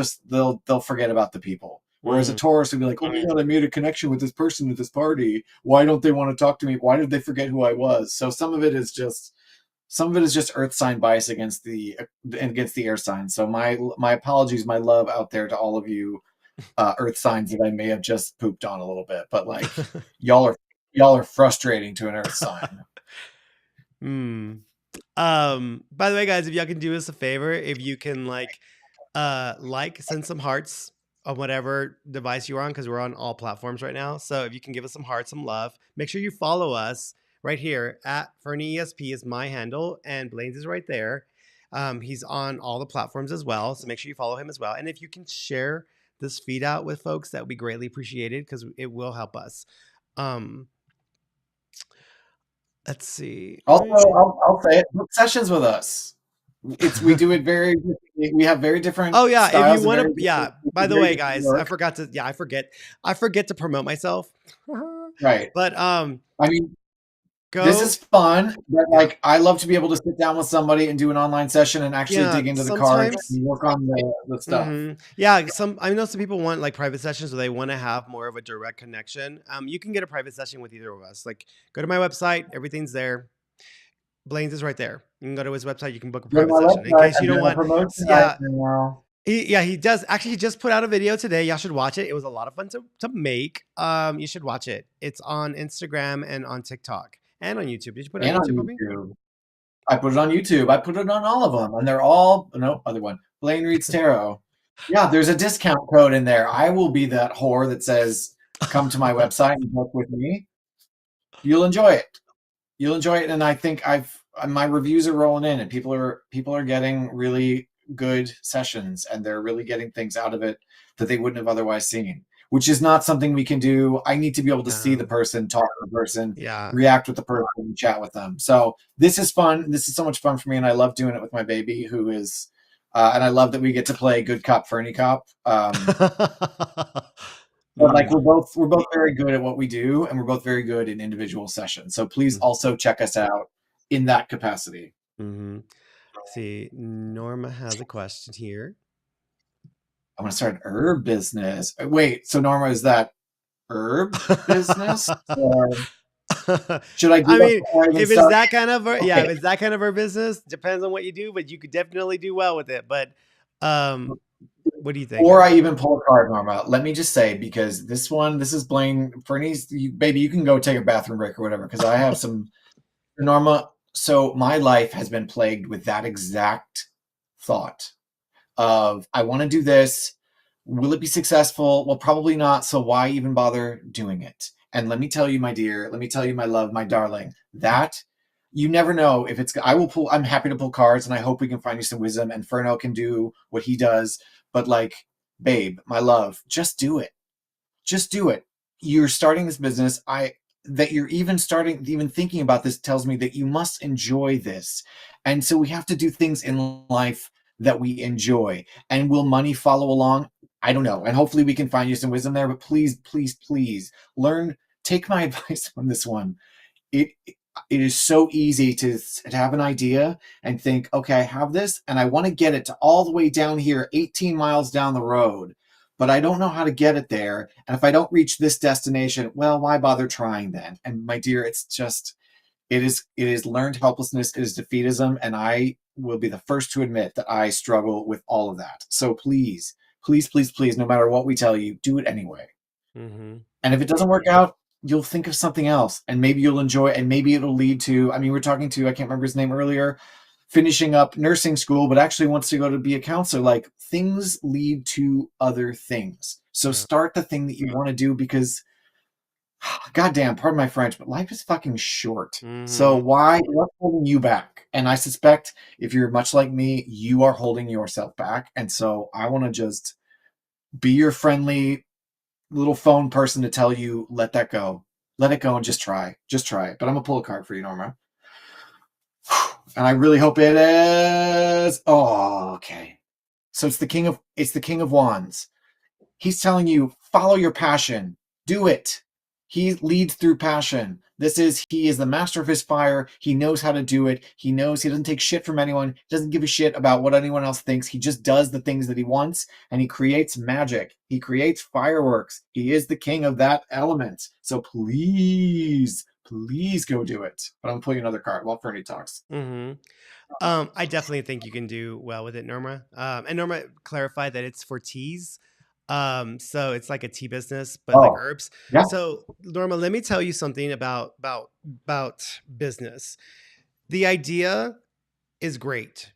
Speaker 2: forget about the people. Whereas a
Speaker 1: Mm.
Speaker 2: Taurus would be like, "Oh my god, I made a connection with this person at this party. Why don't they want to talk to me? Why did they forget who I was?" So some of it is just Earth sign bias against the air signs. So my apologies, my love out there to all of you Earth signs that I may have just pooped on a little bit, but like y'all are y'all are frustrating to an Earth sign.
Speaker 1: Mm. By the way, guys, if y'all can do us a favor, if you can send some hearts on whatever device you're on, because we're on all platforms right now. So if you can give us some hearts, some love, make sure you follow us right here at Ferny ESP is my handle, and Blaine's is right there. He's on all the platforms as well, so make sure you follow him as well. And if you can share this feed out with folks, that would be greatly appreciated because it will help us. Um, let's see.
Speaker 2: Also, I'll say it. Book sessions with us. We do it very. We have very different
Speaker 1: Oh yeah, if you
Speaker 2: styles and
Speaker 1: want
Speaker 2: very
Speaker 1: to, yeah.
Speaker 2: different,
Speaker 1: By the
Speaker 2: very
Speaker 1: way,
Speaker 2: different
Speaker 1: guys, I
Speaker 2: work.
Speaker 1: forgot to. Yeah, I forget to promote myself.
Speaker 2: Right.
Speaker 1: But
Speaker 2: I mean, this is
Speaker 1: go.
Speaker 2: fun. But
Speaker 1: Yeah,
Speaker 2: like, I love to be able to sit down with somebody and do an online session and actually
Speaker 1: yeah.
Speaker 2: dig into the cards
Speaker 1: Sometimes,
Speaker 2: and work on the stuff.
Speaker 1: yeah. I know some people want like private sessions, or they want to have more of a direct connection. You can get a private session with either of us. Like, go to my website. Everything's there. Blaine's is right there. You can go to his website. You can book a
Speaker 2: Go to
Speaker 1: private
Speaker 2: my
Speaker 1: session in
Speaker 2: website.
Speaker 1: case you
Speaker 2: I'm
Speaker 1: don't
Speaker 2: doing a
Speaker 1: want.
Speaker 2: promotion right
Speaker 1: Yeah,
Speaker 2: now.
Speaker 1: he does. Actually, he just put out a video today. Y'all should watch it. It was a lot of fun to make. You should watch it. It's on Instagram and on TikTok and on YouTube. Did you put it on
Speaker 2: And on
Speaker 1: YouTube, Bobby?
Speaker 2: YouTube. I put it on YouTube. I put it on all of them, and they're all no other one. Blaine reads tarot. Yeah, there's a discount code in there. I will be that whore that says, "Come to my website and book with me." You'll enjoy it. You'll enjoy it, and I think my reviews are rolling in, and people are getting really good sessions, and they're really getting things out of it that they wouldn't have otherwise seen. Which is not something we can do. I need to be able to see the
Speaker 1: Um,
Speaker 2: person, talk to the person,
Speaker 1: yeah.
Speaker 2: react with the person, chat with them. So this is fun. This is so much fun for me, and I love doing it with my baby, who is, and I love that we get to play good cop, Ferny cop. But like
Speaker 1: Mm,
Speaker 2: we're both very good at what we do, and we're both very good in individual sessions. So please
Speaker 1: mm,
Speaker 2: also check us out in that capacity.
Speaker 1: mm-hmm. See, Norma has a question here.
Speaker 2: I want to start an herb business. Wait, so Norma, is that herb business, or should I do
Speaker 1: I
Speaker 2: that
Speaker 1: mean,
Speaker 2: before I even
Speaker 1: if it's
Speaker 2: start?
Speaker 1: that kind of yeah,
Speaker 2: Okay.
Speaker 1: if it's that kind of our business, depends on what you do, but you could definitely do well with it. But um, what are you
Speaker 2: Before
Speaker 1: thinking?
Speaker 2: I even pull a card, Norma, let me just say, because this is Blaine. Bernice, baby, you can go take a bathroom break or whatever, because I have some Norma. So my life has been plagued with that exact thought of, I want to do this. Will it be successful? Well, probably not. So why even bother doing it? And let me tell you, my dear, let me tell you, my love, my darling, that you never know if it's, I'm happy to pull cards, and I hope we can find you some wisdom, and Ferno can do what he does. But like, babe, my love, just do it. Just do it. You're starting this business. That you're even thinking about this tells me that you must enjoy this. And so we have to do things in life that we enjoy. And will money follow along? I don't know. And hopefully we can find you some wisdom there, but please, please, please learn, take my advice on this one. It is so easy to have an idea and think, okay, I have this and I want to get it to all the way down here, 18 miles down the road, but I don't know how to get it there. And if I don't reach this destination, well, why bother trying then? And my dear, it's just, it is learned helplessness, it is defeatism, and I will be the first to admit that I struggle with all of that. So please, please, please, please, no matter what we tell you, do it anyway.
Speaker 1: Mm-hmm.
Speaker 2: And if it doesn't work out, you'll think of something else, and maybe you'll enjoy it, and maybe it'll lead to, I mean, we're talking to, I can't remember his name earlier, finishing up nursing school, but actually wants to go to be a counselor. Like, things lead to other things. So
Speaker 1: Yeah.
Speaker 2: start the thing that you want to do, because goddamn, pardon my French, but life is fucking short. So
Speaker 1: Mm-hmm.
Speaker 2: what's holding you back? And I suspect if you're much like me, you are holding yourself back. And so I want to just be your friendly little phone person to tell you, let that go. Let it go and just try. Just try it. But I'm gonna pull a card for you, Norma. And I really hope it is. Oh, okay. So it's the King of Wands. He's telling you, follow your passion. Do it. He leads through passion. He is the master of his fire. He knows how to do it. He knows he doesn't take shit from anyone. He doesn't give a shit about what anyone else thinks. He just does the things that he wants, and he creates magic. He creates fireworks. He is the king of that element. So please, please go do it. But I'm going to pull you another card while Fernie talks.
Speaker 1: Mm-hmm. I definitely think you can do well with it, Norma. And Norma clarified that it's for teas. So it's like a tea business, but like
Speaker 2: Oh,
Speaker 1: herbs.
Speaker 2: yeah.
Speaker 1: So Norma, let me tell you something about business. The idea is great.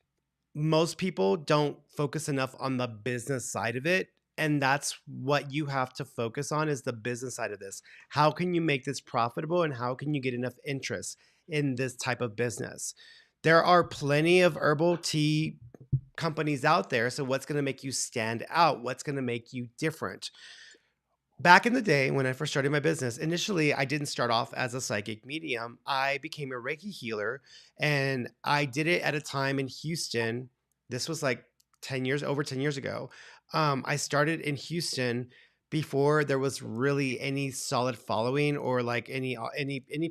Speaker 1: Most people don't focus enough on the business side of it. And that's what you have to focus on is the business side of this. How can you make this profitable and how can you get enough interest in this type of business? There are plenty of herbal tea companies out there. So what's going to make you stand out? What's going to make you different? Back in the day when I first started my business, initially I didn't start off as a psychic medium. I became a Reiki healer and I did it at a time in Houston. This was like 10 years, over 10 years ago. I started in Houston before there was really any solid following or like any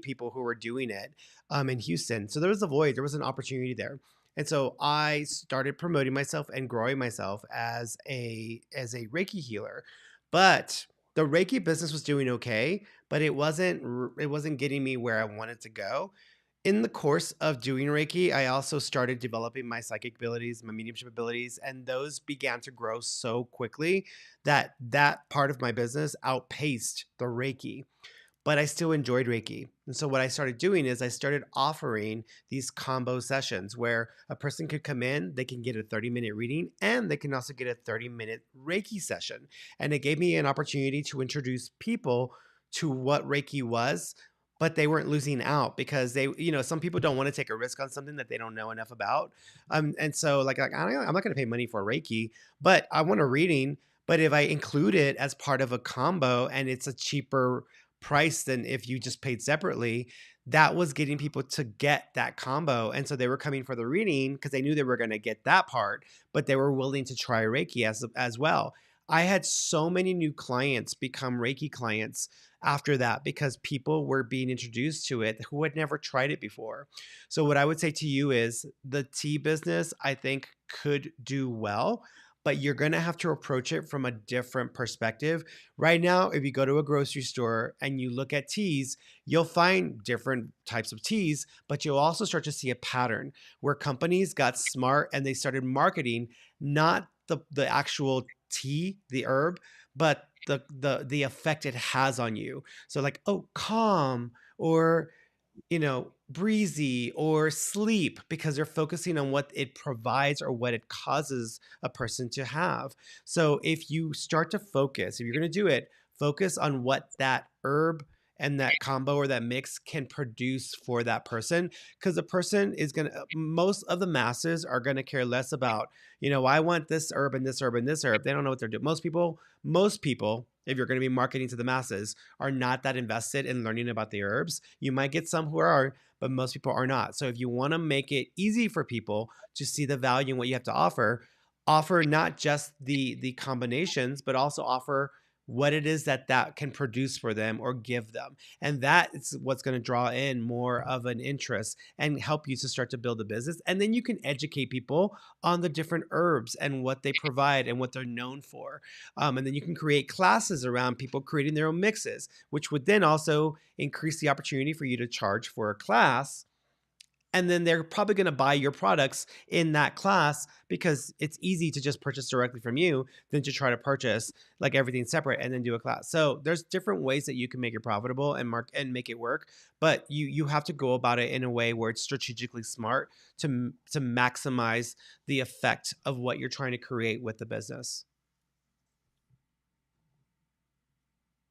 Speaker 1: people who were doing it in Houston. So there was a void, there was an opportunity there. And so I started promoting myself and growing myself as a Reiki healer. But the Reiki business was doing okay, but it wasn't getting me where I wanted to go. In the course of doing Reiki, I also started developing my psychic abilities, my mediumship abilities, and those began to grow so quickly that that part of my business outpaced the Reiki, but I still enjoyed Reiki. And so what I started doing is I started offering these combo sessions where a person could come in, they can get a 30-minute reading, and they can also get a 30-minute Reiki session. And it gave me an opportunity to introduce people to what Reiki was, but they weren't losing out because some people don't want to take a risk on something that they don't know enough about. And so I'm not going to pay money for Reiki, but I want a reading. But if I include it as part of a combo and it's a cheaper price than if you just paid separately, that was getting people to get that combo. And so they were coming for the reading because they knew they were going to get that part, but they were willing to try Reiki as well. I had so many new clients become Reiki clients after that because people were being introduced to it who had never tried it before. So what I would say to you is the tea business, I think, could do well, but you're going to have to approach it from a different perspective. Right now, if you go to a grocery store and you look at teas, you'll find different types of teas, but you'll also start to see a pattern where companies got smart and they started marketing not the actual tea, the herb, but the effect it has on you. So like, oh, calm, or breezy, or sleep, because they're focusing on what it provides or what it causes a person to have. So if you start to focus, if you're going to do it, focus on what that herb and that combo or that mix can produce for that person, because the person is going to, most of the masses are going to care less about, I want this herb and this herb and this herb. They don't know what they're doing. Most people, if you're going to be marketing to the masses, are not that invested in learning about the herbs. You might get some who are, but most people are not. So if you want to make it easy for people to see the value in what you have to offer not just the combinations, but also offer what it is that can produce for them or give them. And that is what's going to draw in more of an interest and help you to start to build a business. And then you can educate people on the different herbs and what they provide and what they're known for. And then you can create classes around people creating their own mixes, which would then also increase the opportunity for you to charge for a class. And then they're probably going to buy your products in that class because it's easy to just purchase directly from you than to try to purchase like everything separate and then do a class. So there's different ways that you can make it profitable and make it work, but you have to go about it in a way where it's strategically smart to maximize the effect of what you're trying to create with the business.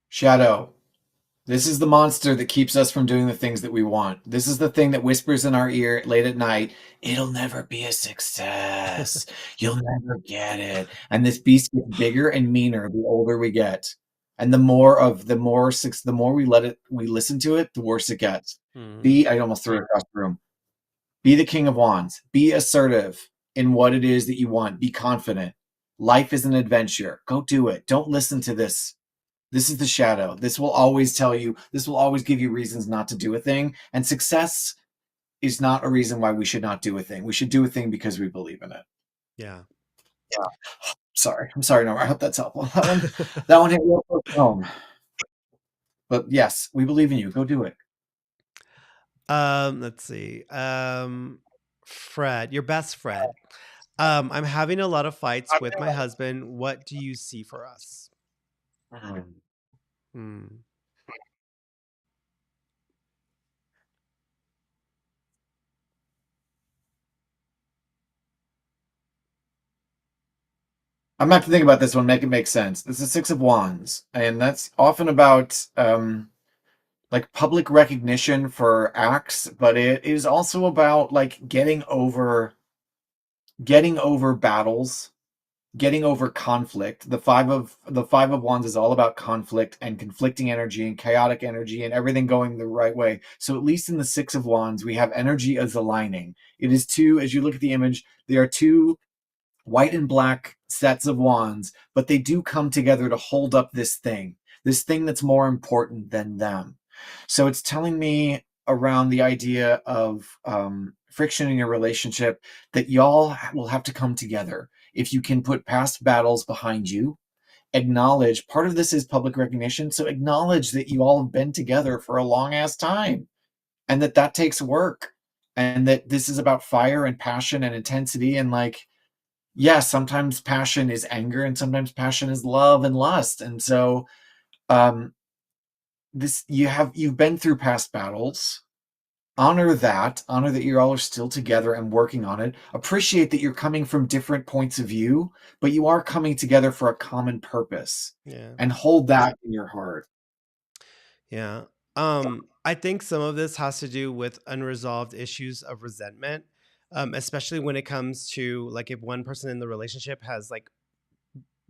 Speaker 2: Shadow. This is the monster that keeps us from doing the things that we want. This is the thing that whispers in our ear late at night. It'll never be a success. You'll never get it. And this beast gets bigger and meaner the older we get. And the more we listen to it, the worse it gets.
Speaker 1: Mhm.
Speaker 2: I almost threw it across the room. Be the king of wands. Be assertive in what it is that you want. Be confident. Life is an adventure. Go do it. Don't listen to this. This is the shadow. This will always tell you, this will always give you reasons not to do a thing. And success is not a reason why we should not do a thing. We should do a thing because we believe in it.
Speaker 1: Yeah.
Speaker 2: Yeah. Sorry. I'm sorry, Norma. I hope that's helpful. That one hit real close to home. But yes, we believe in you. Go do it.
Speaker 1: Let's see. Fred, your best Fred. I'm having a lot of fights with my husband. What do you see for us?
Speaker 2: Mhm.
Speaker 1: Hmm.
Speaker 2: I'm gonna have to think about this one, make it make sense. This is Six of Wands, and that's often about like public recognition for acts, but it is also about like getting over battles, getting over conflict. The five of wands is all about conflict and conflicting energy and chaotic energy and everything going the right way. So at least in the six of wands, we have energy as aligning. It is two, as you look at the image, there are two white and black sets of wands, but they do come together to hold up this thing that's more important than them. So it's telling me around the idea of friction in your relationship that y'all will have to come together. If you can put past battles behind you, acknowledge part of this is public recognition. So acknowledge that you all have been together for a long ass time and that takes work and that this is about fire and passion and intensity and like yeah, sometimes passion is anger and sometimes passion is love and lust. And so um you've been through past battles. Honor that you all are still together and working on it. Appreciate that you're coming from different points of view, but you are coming together for a common purpose.
Speaker 1: Yeah.
Speaker 2: And hold that in your heart.
Speaker 1: Yeah. I think some of this has to do with unresolved issues of resentment, especially when it comes to like if one person in the relationship has like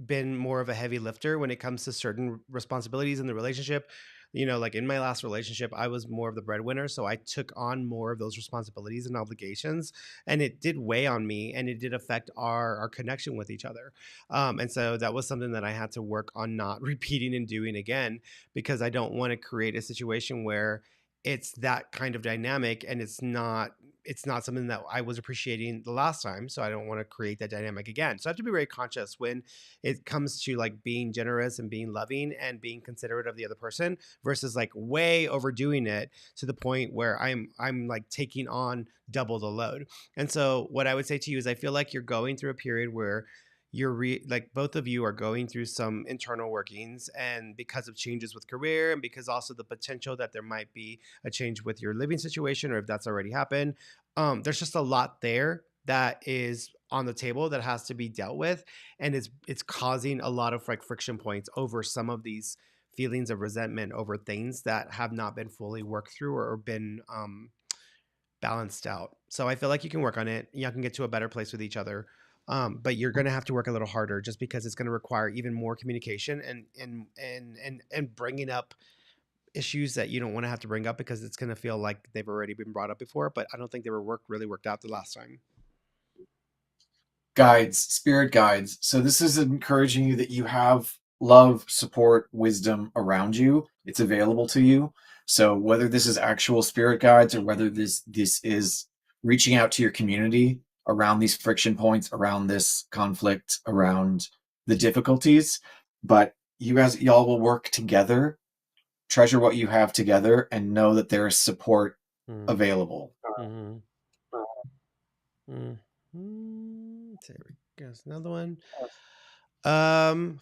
Speaker 1: been more of a heavy lifter when it comes to certain responsibilities in the relationship. You know, like in my last relationship, I was more of the breadwinner. So I took on more of those responsibilities and obligations. And it did weigh on me and it did affect our connection with each other. And so that was something that I had to work on not repeating and doing again, because I don't want to create a situation where it's that kind of dynamic and it's not something that I was appreciating the last time. So I don't want to create that dynamic again. So I have to be very conscious when it comes to like being generous and being loving and being considerate of the other person versus like way overdoing it to the point where I'm like taking on double the load. And so what I would say to you is I feel like you're going through a period where like both of you are going through some internal workings, and because of changes with career and because also the potential that there might be a change with your living situation, or if that's already happened, there's just a lot there that is on the table that has to be dealt with, and it's causing a lot of like friction points over some of these feelings of resentment over things that have not been fully worked through or been balanced out. So I feel like you can work on it. You can get to a better place with each other. But you're going to have to work a little harder just because it's going to require even more communication and bringing up issues that you don't want to have to bring up because it's going to feel like they've already been brought up before. But I don't think they were really worked out the last time.
Speaker 2: Guides, spirit guides. So this is encouraging you that you have love, support, wisdom around you. It's available to you. So whether this is actual spirit guides or whether this is reaching out to your community around these friction points, around this conflict, around the difficulties, but y'all will work together, treasure what you have together, and know that there is support
Speaker 1: Mm.
Speaker 2: available.
Speaker 1: Mm-hmm. There we go. Another one.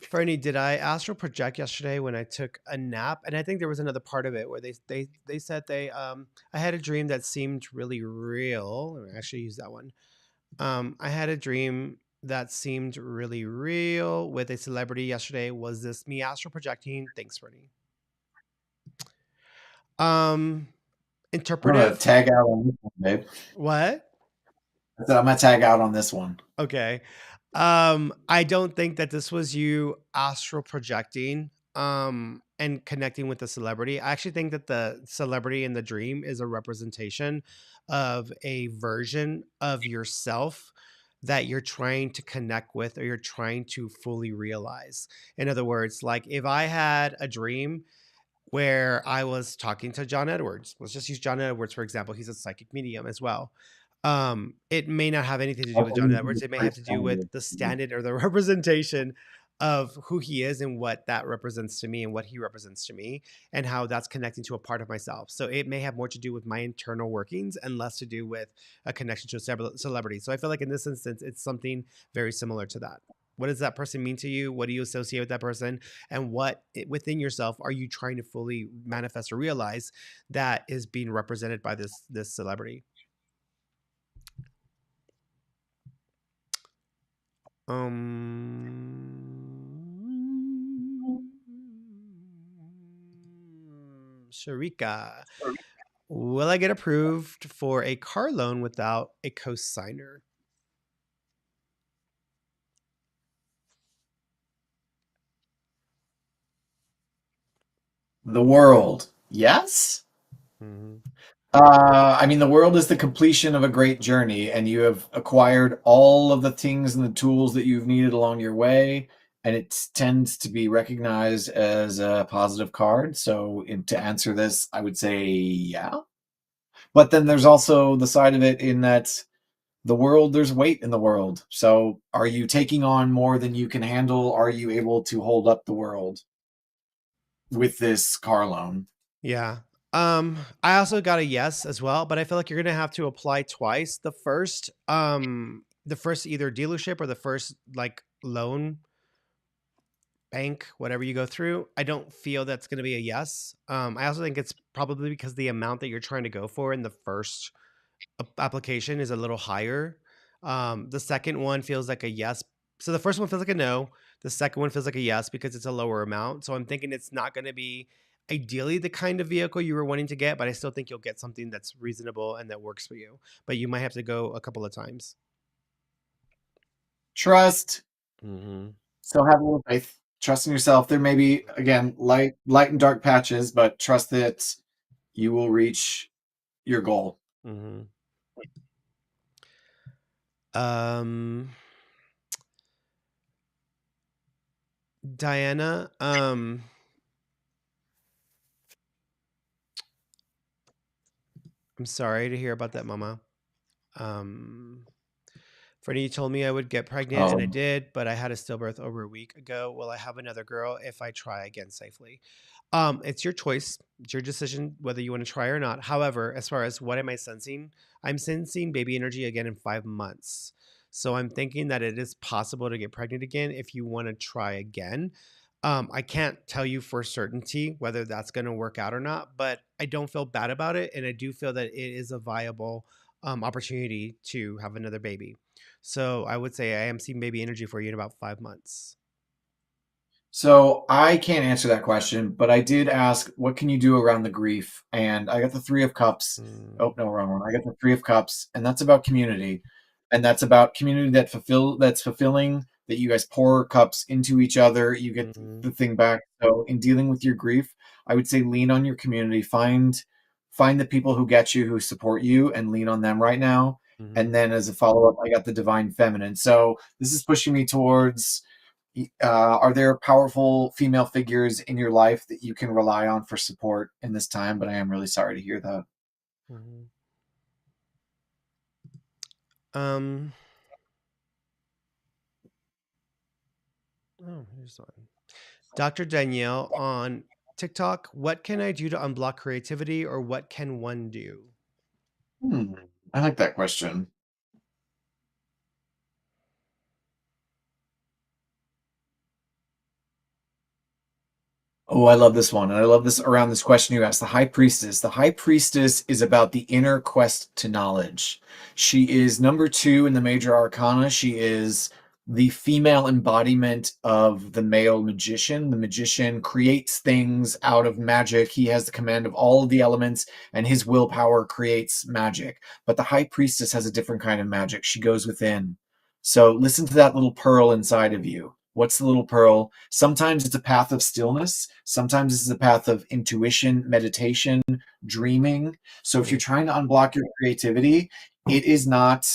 Speaker 1: Fernie, did I astral project yesterday when I took a nap? And I think there was another part of it where they said I had a dream that seemed really real. Let me actually use that one. I had a dream that seemed really real with a celebrity yesterday. Was this me astral projecting? Thanks, Fernie. Um,
Speaker 2: I'm gonna
Speaker 1: interpretive.
Speaker 2: tag out on this one, babe.
Speaker 1: What?
Speaker 2: I said I'm gonna tag out on this one.
Speaker 1: Okay. I don't think that this was you astral projecting. and connecting with the celebrity. I actually think that the celebrity in the dream is a representation of a version of yourself that you're trying to connect with or you're trying to fully realize. In other words, like if I had a dream where I was talking to John Edwards. Let's just use John Edwards for example. He's a psychic medium as well. It may not have anything to do with John Edwards. It may have to do with the stand-in or the representation of who he is and what that represents to me and what he represents to me and how that's connecting to a part of myself. So it may have more to do with my internal workings and less to do with a connection to a celebrity. So I feel like in this instance, it's something very similar to that. What does that person mean to you? What do you associate with that person? And within yourself are you trying to fully manifest or realize that is being represented by this celebrity? Sharika, will I get approved for a car loan without a cosigner?
Speaker 2: The world. Yes?
Speaker 1: Mhm.
Speaker 2: I mean, the world is the completion of a great journey, and you have acquired all of the things and the tools that you've needed along your way, and it tends to be recognized as a positive card. So, to answer this, I would say yeah. But then there's also the side of it in that the world, there's weight in the world. So, are you taking on more than you can handle? Are you able to hold up the world with this car loan?
Speaker 1: Yeah. I also got a yes as well, but I feel like you're gonna have to apply twice. The first either dealership or the first like loan bank, whatever you go through, I don't feel that's gonna be a yes. I also think it's probably because the amount that you're trying to go for in the first application is a little higher. The second one feels like a yes. So the first one feels like a no. The second one feels like a yes because it's a lower amount. So I'm thinking it's not going to be ideally the kind of vehicle you were wanting to get, but I still think you'll get something that's reasonable and that works for you. But you might have to go a couple of times.
Speaker 2: Trust.
Speaker 1: Hmm.
Speaker 2: Still have a little faith. Trust in yourself. There may be again light and dark patches, but trust that you will reach your goal.
Speaker 1: Hmm. Um, Diana, I'm sorry to hear about that, Mama. Um, Freddie told me I would get pregnant, and I
Speaker 2: Um,
Speaker 1: did, but I had a stillbirth over a week ago. Will I have another girl if I try again safely? It's your choice. It's your decision whether you want to try or not. However, as far as what am I sensing, I'm sensing baby energy again in 5 months. So I'm thinking that it is possible to get pregnant again if you want to try again. I can't tell you for certainty whether that's going to work out or not, but I don't feel bad about it, and I do feel that it is a viable opportunity to have another baby. So I would say I am seeing baby energy for you in about 5 months.
Speaker 2: So I can't answer that question, but I did ask, what can you do around the grief? And I got the Three of Cups. Oh,
Speaker 1: Mm,
Speaker 2: no, wrong one. I got the Three of Cups, and that's about community. And that's about community that's fulfilling, that you guys pour cups into each other, you get
Speaker 1: mhm,
Speaker 2: the thing back. So in dealing with your grief, I would say lean on your community. Find the people who get you, who support you, and lean on them right now. And
Speaker 1: mhm,
Speaker 2: then as a follow-up, I got the Divine Feminine. So this is pushing me towards are there powerful female figures in your life that you can rely on for support in this time? But I am really sorry to hear that.
Speaker 1: mhm. Um, oh, here's one. Dr. Danielle on TikTok. What can I do to unblock creativity, or what can one do?
Speaker 2: Hmm. I like that question. Oh, I love this one. And I love this around this question you asked. The High Priestess. The High Priestess is about the inner quest to knowledge. She is number two in the major arcana. She is the female embodiment of the male magician. The magician creates things out of magic. He has the command of all of the elements, and his willpower creates magic. But the High Priestess has a different kind of magic. She goes within. So listen to that little pearl inside of you. What's the little pearl? Sometimes it's a path of stillness. Sometimes it's a path of intuition, meditation, dreaming. So if you're
Speaker 1: Mm.
Speaker 2: trying to unblock your creativity, it is not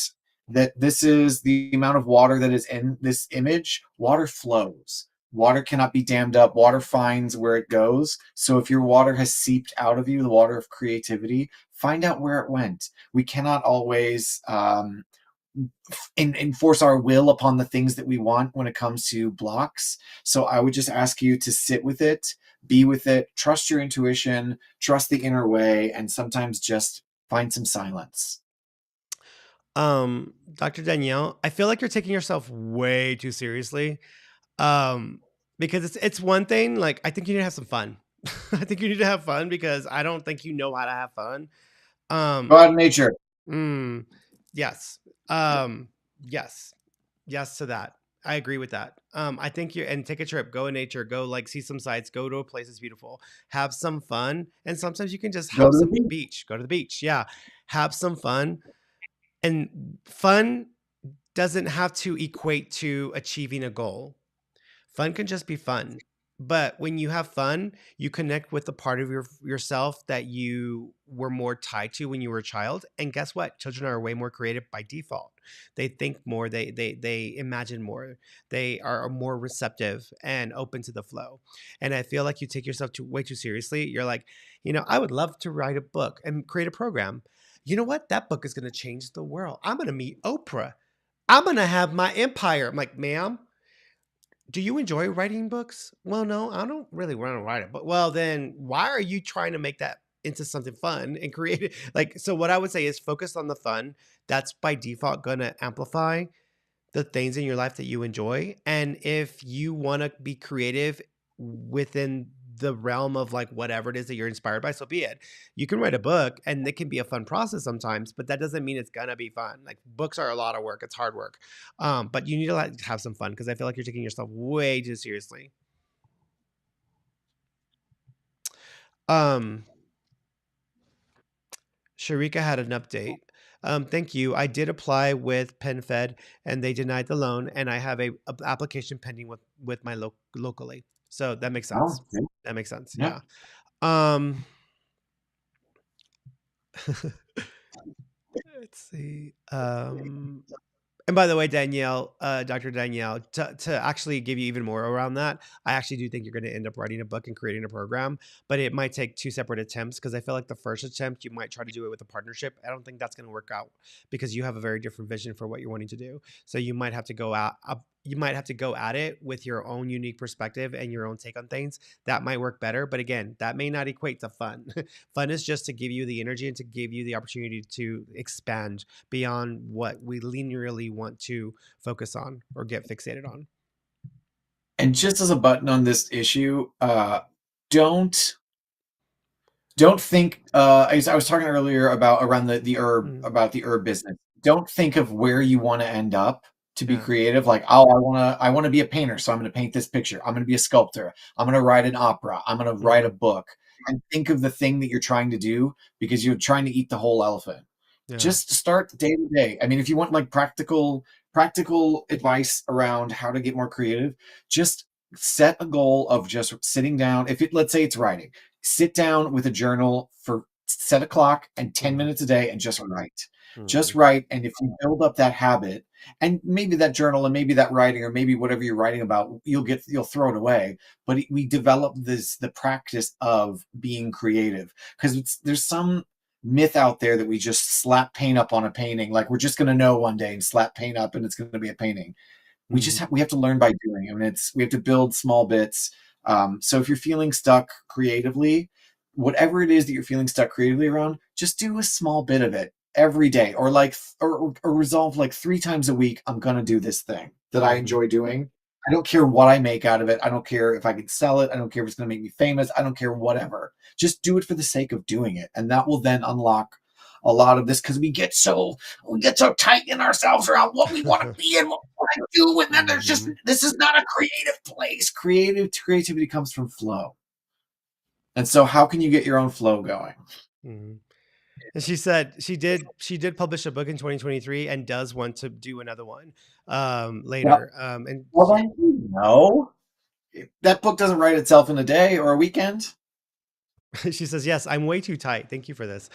Speaker 2: that this is the amount of water that is in this image. Water flows. Water cannot be dammed up. Water finds where it goes. So if your water has seeped out of you, the water of creativity, find out where it went. We cannot always enforce our will upon the things that we want when it comes to blocks. So I would just ask you to sit with it, be with it, trust your intuition, trust the inner way, and sometimes just find some silence.
Speaker 1: Dr. Danielle, I feel like you're taking yourself way too seriously. Um, because it's one thing, like I think you need to have some fun. I think you need to have fun because I don't think you know how to have fun.
Speaker 2: Go
Speaker 1: Um,
Speaker 2: out in nature.
Speaker 1: mm, yes. Um, yes. Yes to that. I agree with that. I think you and take a trip, go in nature, go like see some sights, go to a place that's beautiful, have some fun, and sometimes you can just
Speaker 2: Go
Speaker 1: have
Speaker 2: to the
Speaker 1: some
Speaker 2: beach.
Speaker 1: beach, go to the beach. Yeah, have some fun, and fun doesn't have to equate to achieving a goal. Fun can just be fun. But when you have fun, you connect with the part of yourself that you were more tied to when you were a child. And guess what? Children are way more creative by default. They think more, they imagine more. They are more receptive and open to the flow. And I feel like you take yourself way too seriously. You're like, I would love to write a book and create a program. You know what? That book is going to change the world. I'm going to meet Oprah. I'm going to have my empire. I'm like, ma'am, do you enjoy writing books? Well, no, I don't really want to write it. But well, then why are you trying to make that into something fun and creative? Like, so what I would say is focus on the fun. That's by default going to amplify the things in your life that you enjoy. And if you want to be creative within the realm of like whatever it is that you're inspired by, so be it. You can write a book and it can be a fun process sometimes, but that doesn't mean it's gonna be fun. Like books are a lot of work, it's hard work. But you need to like have some fun because I feel like you're taking yourself way too seriously. Um, Sharika had an update. Thank you. I did apply with PenFed and they denied the loan, and I have a application pending with my locally. So that makes
Speaker 2: Oh,
Speaker 1: sense.
Speaker 2: okay.
Speaker 1: That makes sense.
Speaker 2: Yeah.
Speaker 1: Yeah. Um, let's see. And by the way, Danielle, Dr. Danielle, to actually give you even more around that, I actually do think you're going to end up writing a book and creating a program, but it might take two separate attempts because I feel like the first attempt, you might try to do it with a partnership. I don't think that's going to work out because you have a very different vision for what you're wanting to do. So you might have to go out. You might have to go at it with your own unique perspective and your own take on things. That might work better. But again, that may not equate to fun. Fun is just to give you the energy and to give you the opportunity to expand beyond what we linearly want to focus on or get fixated on.
Speaker 2: And just as a button on this issue, don't don't think I was talking earlier about around the herb
Speaker 1: Mm,
Speaker 2: about the herb business. Don't think of where you want to end up to be
Speaker 1: yeah.
Speaker 2: creative. Like, oh, I want to be a painter, so I'm going to paint this picture. I'm going to be a sculptor. I'm going to write an opera. I'm going to write a
Speaker 1: Hmm.
Speaker 2: book. And think of the thing that you're trying to do because you're trying to eat the whole elephant.
Speaker 1: Yeah.
Speaker 2: Just start day to day. I mean, if you want like practical advice around how to get more creative, just set a goal of just sitting down. If it, let's say it's writing, sit down with a journal for set a clock and 10
Speaker 1: Hmm.
Speaker 2: minutes a day and just write. Just
Speaker 1: Hmm.
Speaker 2: write. And if you build up that habit, and maybe that journal and maybe that writing or maybe whatever you're writing about, you'll throw it away. But we develop the practice of being creative because there's some myth out there that we just slap paint up on a painting, like we're just going to know one day and slap paint up and it's going to be a painting. We have to learn by doing. I mean, we have to build small bits. So if you're feeling stuck creatively, whatever it is that you're feeling stuck creatively around, just do a small bit of it every day, or like or resolve like 3 times a week. I'm gonna do this thing that I
Speaker 1: Hmm.
Speaker 2: enjoy doing. I don't care what I make out of it. I don't care if I can sell it. I don't care if it's going to make me famous. I don't care whatever. Just do it for the sake of doing it, and that will then unlock a lot of this because we get so tight in ourselves around what we want to be and what we want to do, and then there's just
Speaker 1: Hmm.
Speaker 2: this is not a creative place. Creativity comes from flow, and so how can you get your own flow going?
Speaker 1: Hmm. And she said she did publish a book in 2023 and does want to do another one
Speaker 2: Well,
Speaker 1: later. And
Speaker 2: well,
Speaker 1: yeah,
Speaker 2: then you know, that book doesn't write itself in a day or a weekend.
Speaker 1: she says, yes, I'm way too tight. Thank you for this.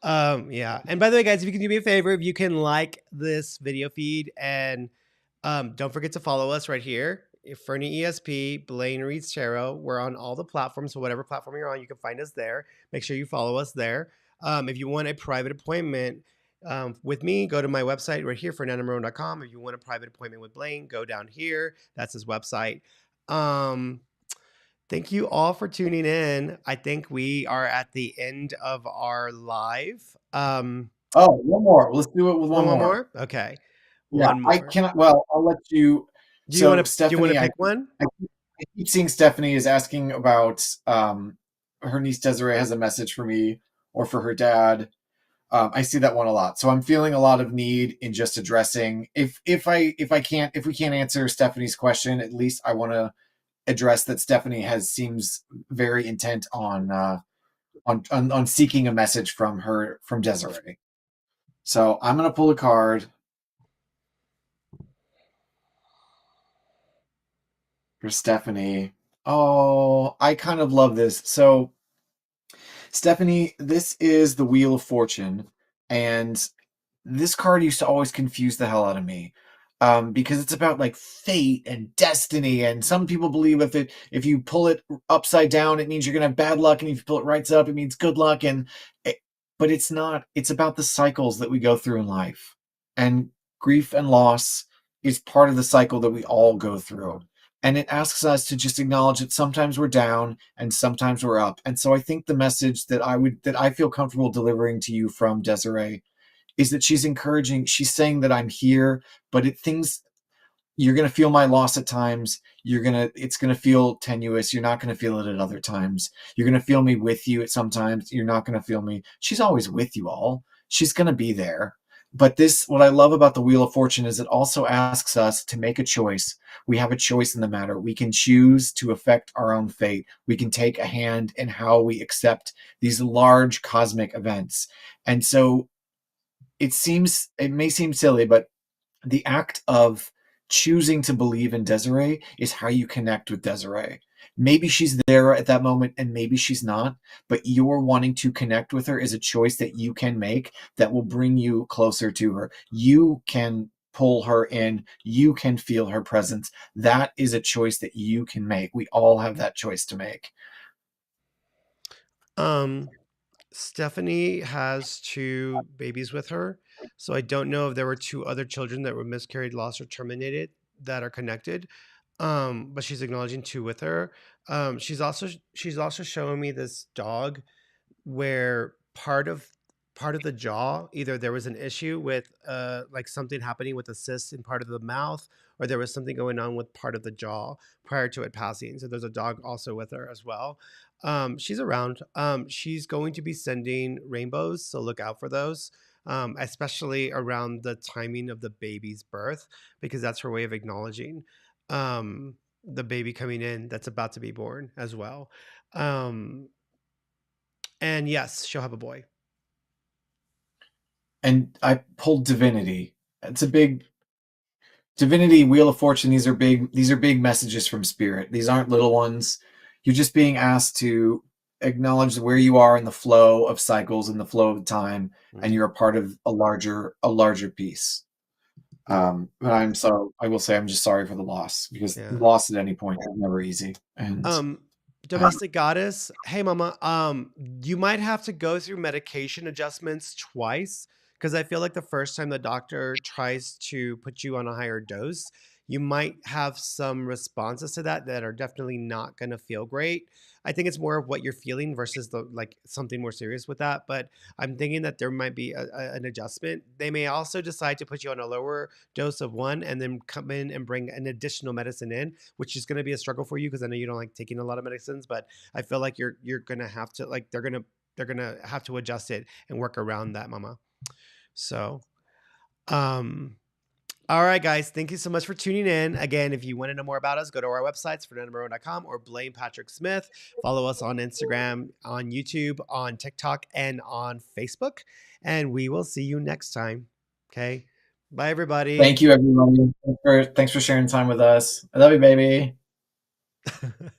Speaker 1: Yeah. And by the way, guys, if you can do me a favor, if you can like this video feed and don't forget to follow us right here. Fernie ESP, Blaine Reads Tarot. We're on all the platforms. So whatever platform you're on, you can find us there. Make sure you follow us there. If you want a private appointment with me, go to my website right here, fernandomarone.com. If you want a private appointment with Blaine, go down here. That's his website. Um, Thank you all for tuning in. I think we are at the end of our live.
Speaker 2: Oh, one more. Let's do it with
Speaker 1: One
Speaker 2: one more.
Speaker 1: more? Okay.
Speaker 2: Yeah,
Speaker 1: One
Speaker 2: I
Speaker 1: more.
Speaker 2: cannot. Well, I'll let you.
Speaker 1: Do you want
Speaker 2: So,
Speaker 1: to do you want to
Speaker 2: Stephanie,
Speaker 1: pick one?
Speaker 2: I keep seeing Stephanie is asking about her niece Desiree has a message for me or for her dad. I see that one a lot, so I'm feeling a lot of need in just addressing. If we can't answer Stephanie's question, at least I want to address that Stephanie has seems very intent on seeking a message from Desiree. So I'm gonna pull a card for Stephanie. Oh, I kind of love this. So, Stephanie, this is the Wheel of Fortune, and this card used to always confuse the hell out of me. Because it's about like fate and destiny, and some people believe if you pull it upside down, it means you're gonna have bad luck, and if you pull it right up, it means good luck. It, but it's not. It's about the cycles that we go through in life, and grief and loss is part of the cycle that we all go through. And it asks us to just acknowledge that sometimes we're down and sometimes we're up. And so I think the message that I feel comfortable delivering to you from Desiree is that she's encouraging, she's saying that I'm here, but things, you're going to feel my loss at times. It's going to feel tenuous. You're not going to feel it at other times. You're going to feel me with you at sometimes. You're not going to feel me. She's always with you all. She's going to be there. But what I love about the Wheel of Fortune is it also asks us to make a choice. We have a choice in the matter. We can choose to affect our own fate. We can take a hand in how we accept these large cosmic events. And so it may seem silly, but the act of choosing to believe in Desiree is how you connect with Desiree. Maybe she's there at that moment and maybe she's not, but your wanting to connect with her is a choice that you can make that will bring you closer to her. You can pull her in, you can feel her presence. That is a choice that you can make. We all have that choice to make.
Speaker 1: Um, Stephanie has two babies with her, so I don't know if there were two other children that were miscarried, lost, or terminated that are connected. But she's acknowledging two with her. She's also showing me this dog where part of the jaw, either there was an issue with like something happening with a cyst in part of the mouth, or there was something going on with part of the jaw prior to it passing. So there's a dog also with her as well. She's around. She's going to be sending rainbows, so look out for those. Especially around the timing of the baby's birth, because that's her way of acknowledging the baby coming in that's about to be born as well. Um, and yes, she'll have a boy.
Speaker 2: And I pulled Divinity. It's a big Divinity, Wheel of Fortune. These are big messages from Spirit. These aren't little ones. You're just being asked to acknowledge where you are in the flow of cycles and the flow of time, and
Speaker 1: Mhm.
Speaker 2: you're a part of a larger piece.
Speaker 1: Yeah.
Speaker 2: But I will say I'm just sorry for the loss, because
Speaker 1: Yeah.
Speaker 2: loss at any point is never easy. And
Speaker 1: Um,
Speaker 2: um,
Speaker 1: Domestic goddess. Hey, mama. You might have to go through medication adjustments twice because I feel like the first time the doctor tries to put you on a higher dose, you might have some responses to that are definitely not going to feel great. I think it's more of what you're feeling versus the like something more serious with that. But I'm thinking that there might be an adjustment. They may also decide to put you on a lower dose of one and then come in and bring an additional medicine in, which is going to be a struggle for you because I know you don't like taking a lot of medicines, but I feel like you're going to have to like they're going to have to adjust it and work around that, mama. So, um All right, guys. Thank you so much for tuning in. Again, if you want to know more about us, go to our websites, fernandomarone.com or Blaine Patrick Smith. Follow us on Instagram, on YouTube, on TikTok, and on Facebook. And we will see you next time. Okay. Bye, everybody.
Speaker 2: Thank you, everyone. Thanks for sharing time with us. I love you, baby.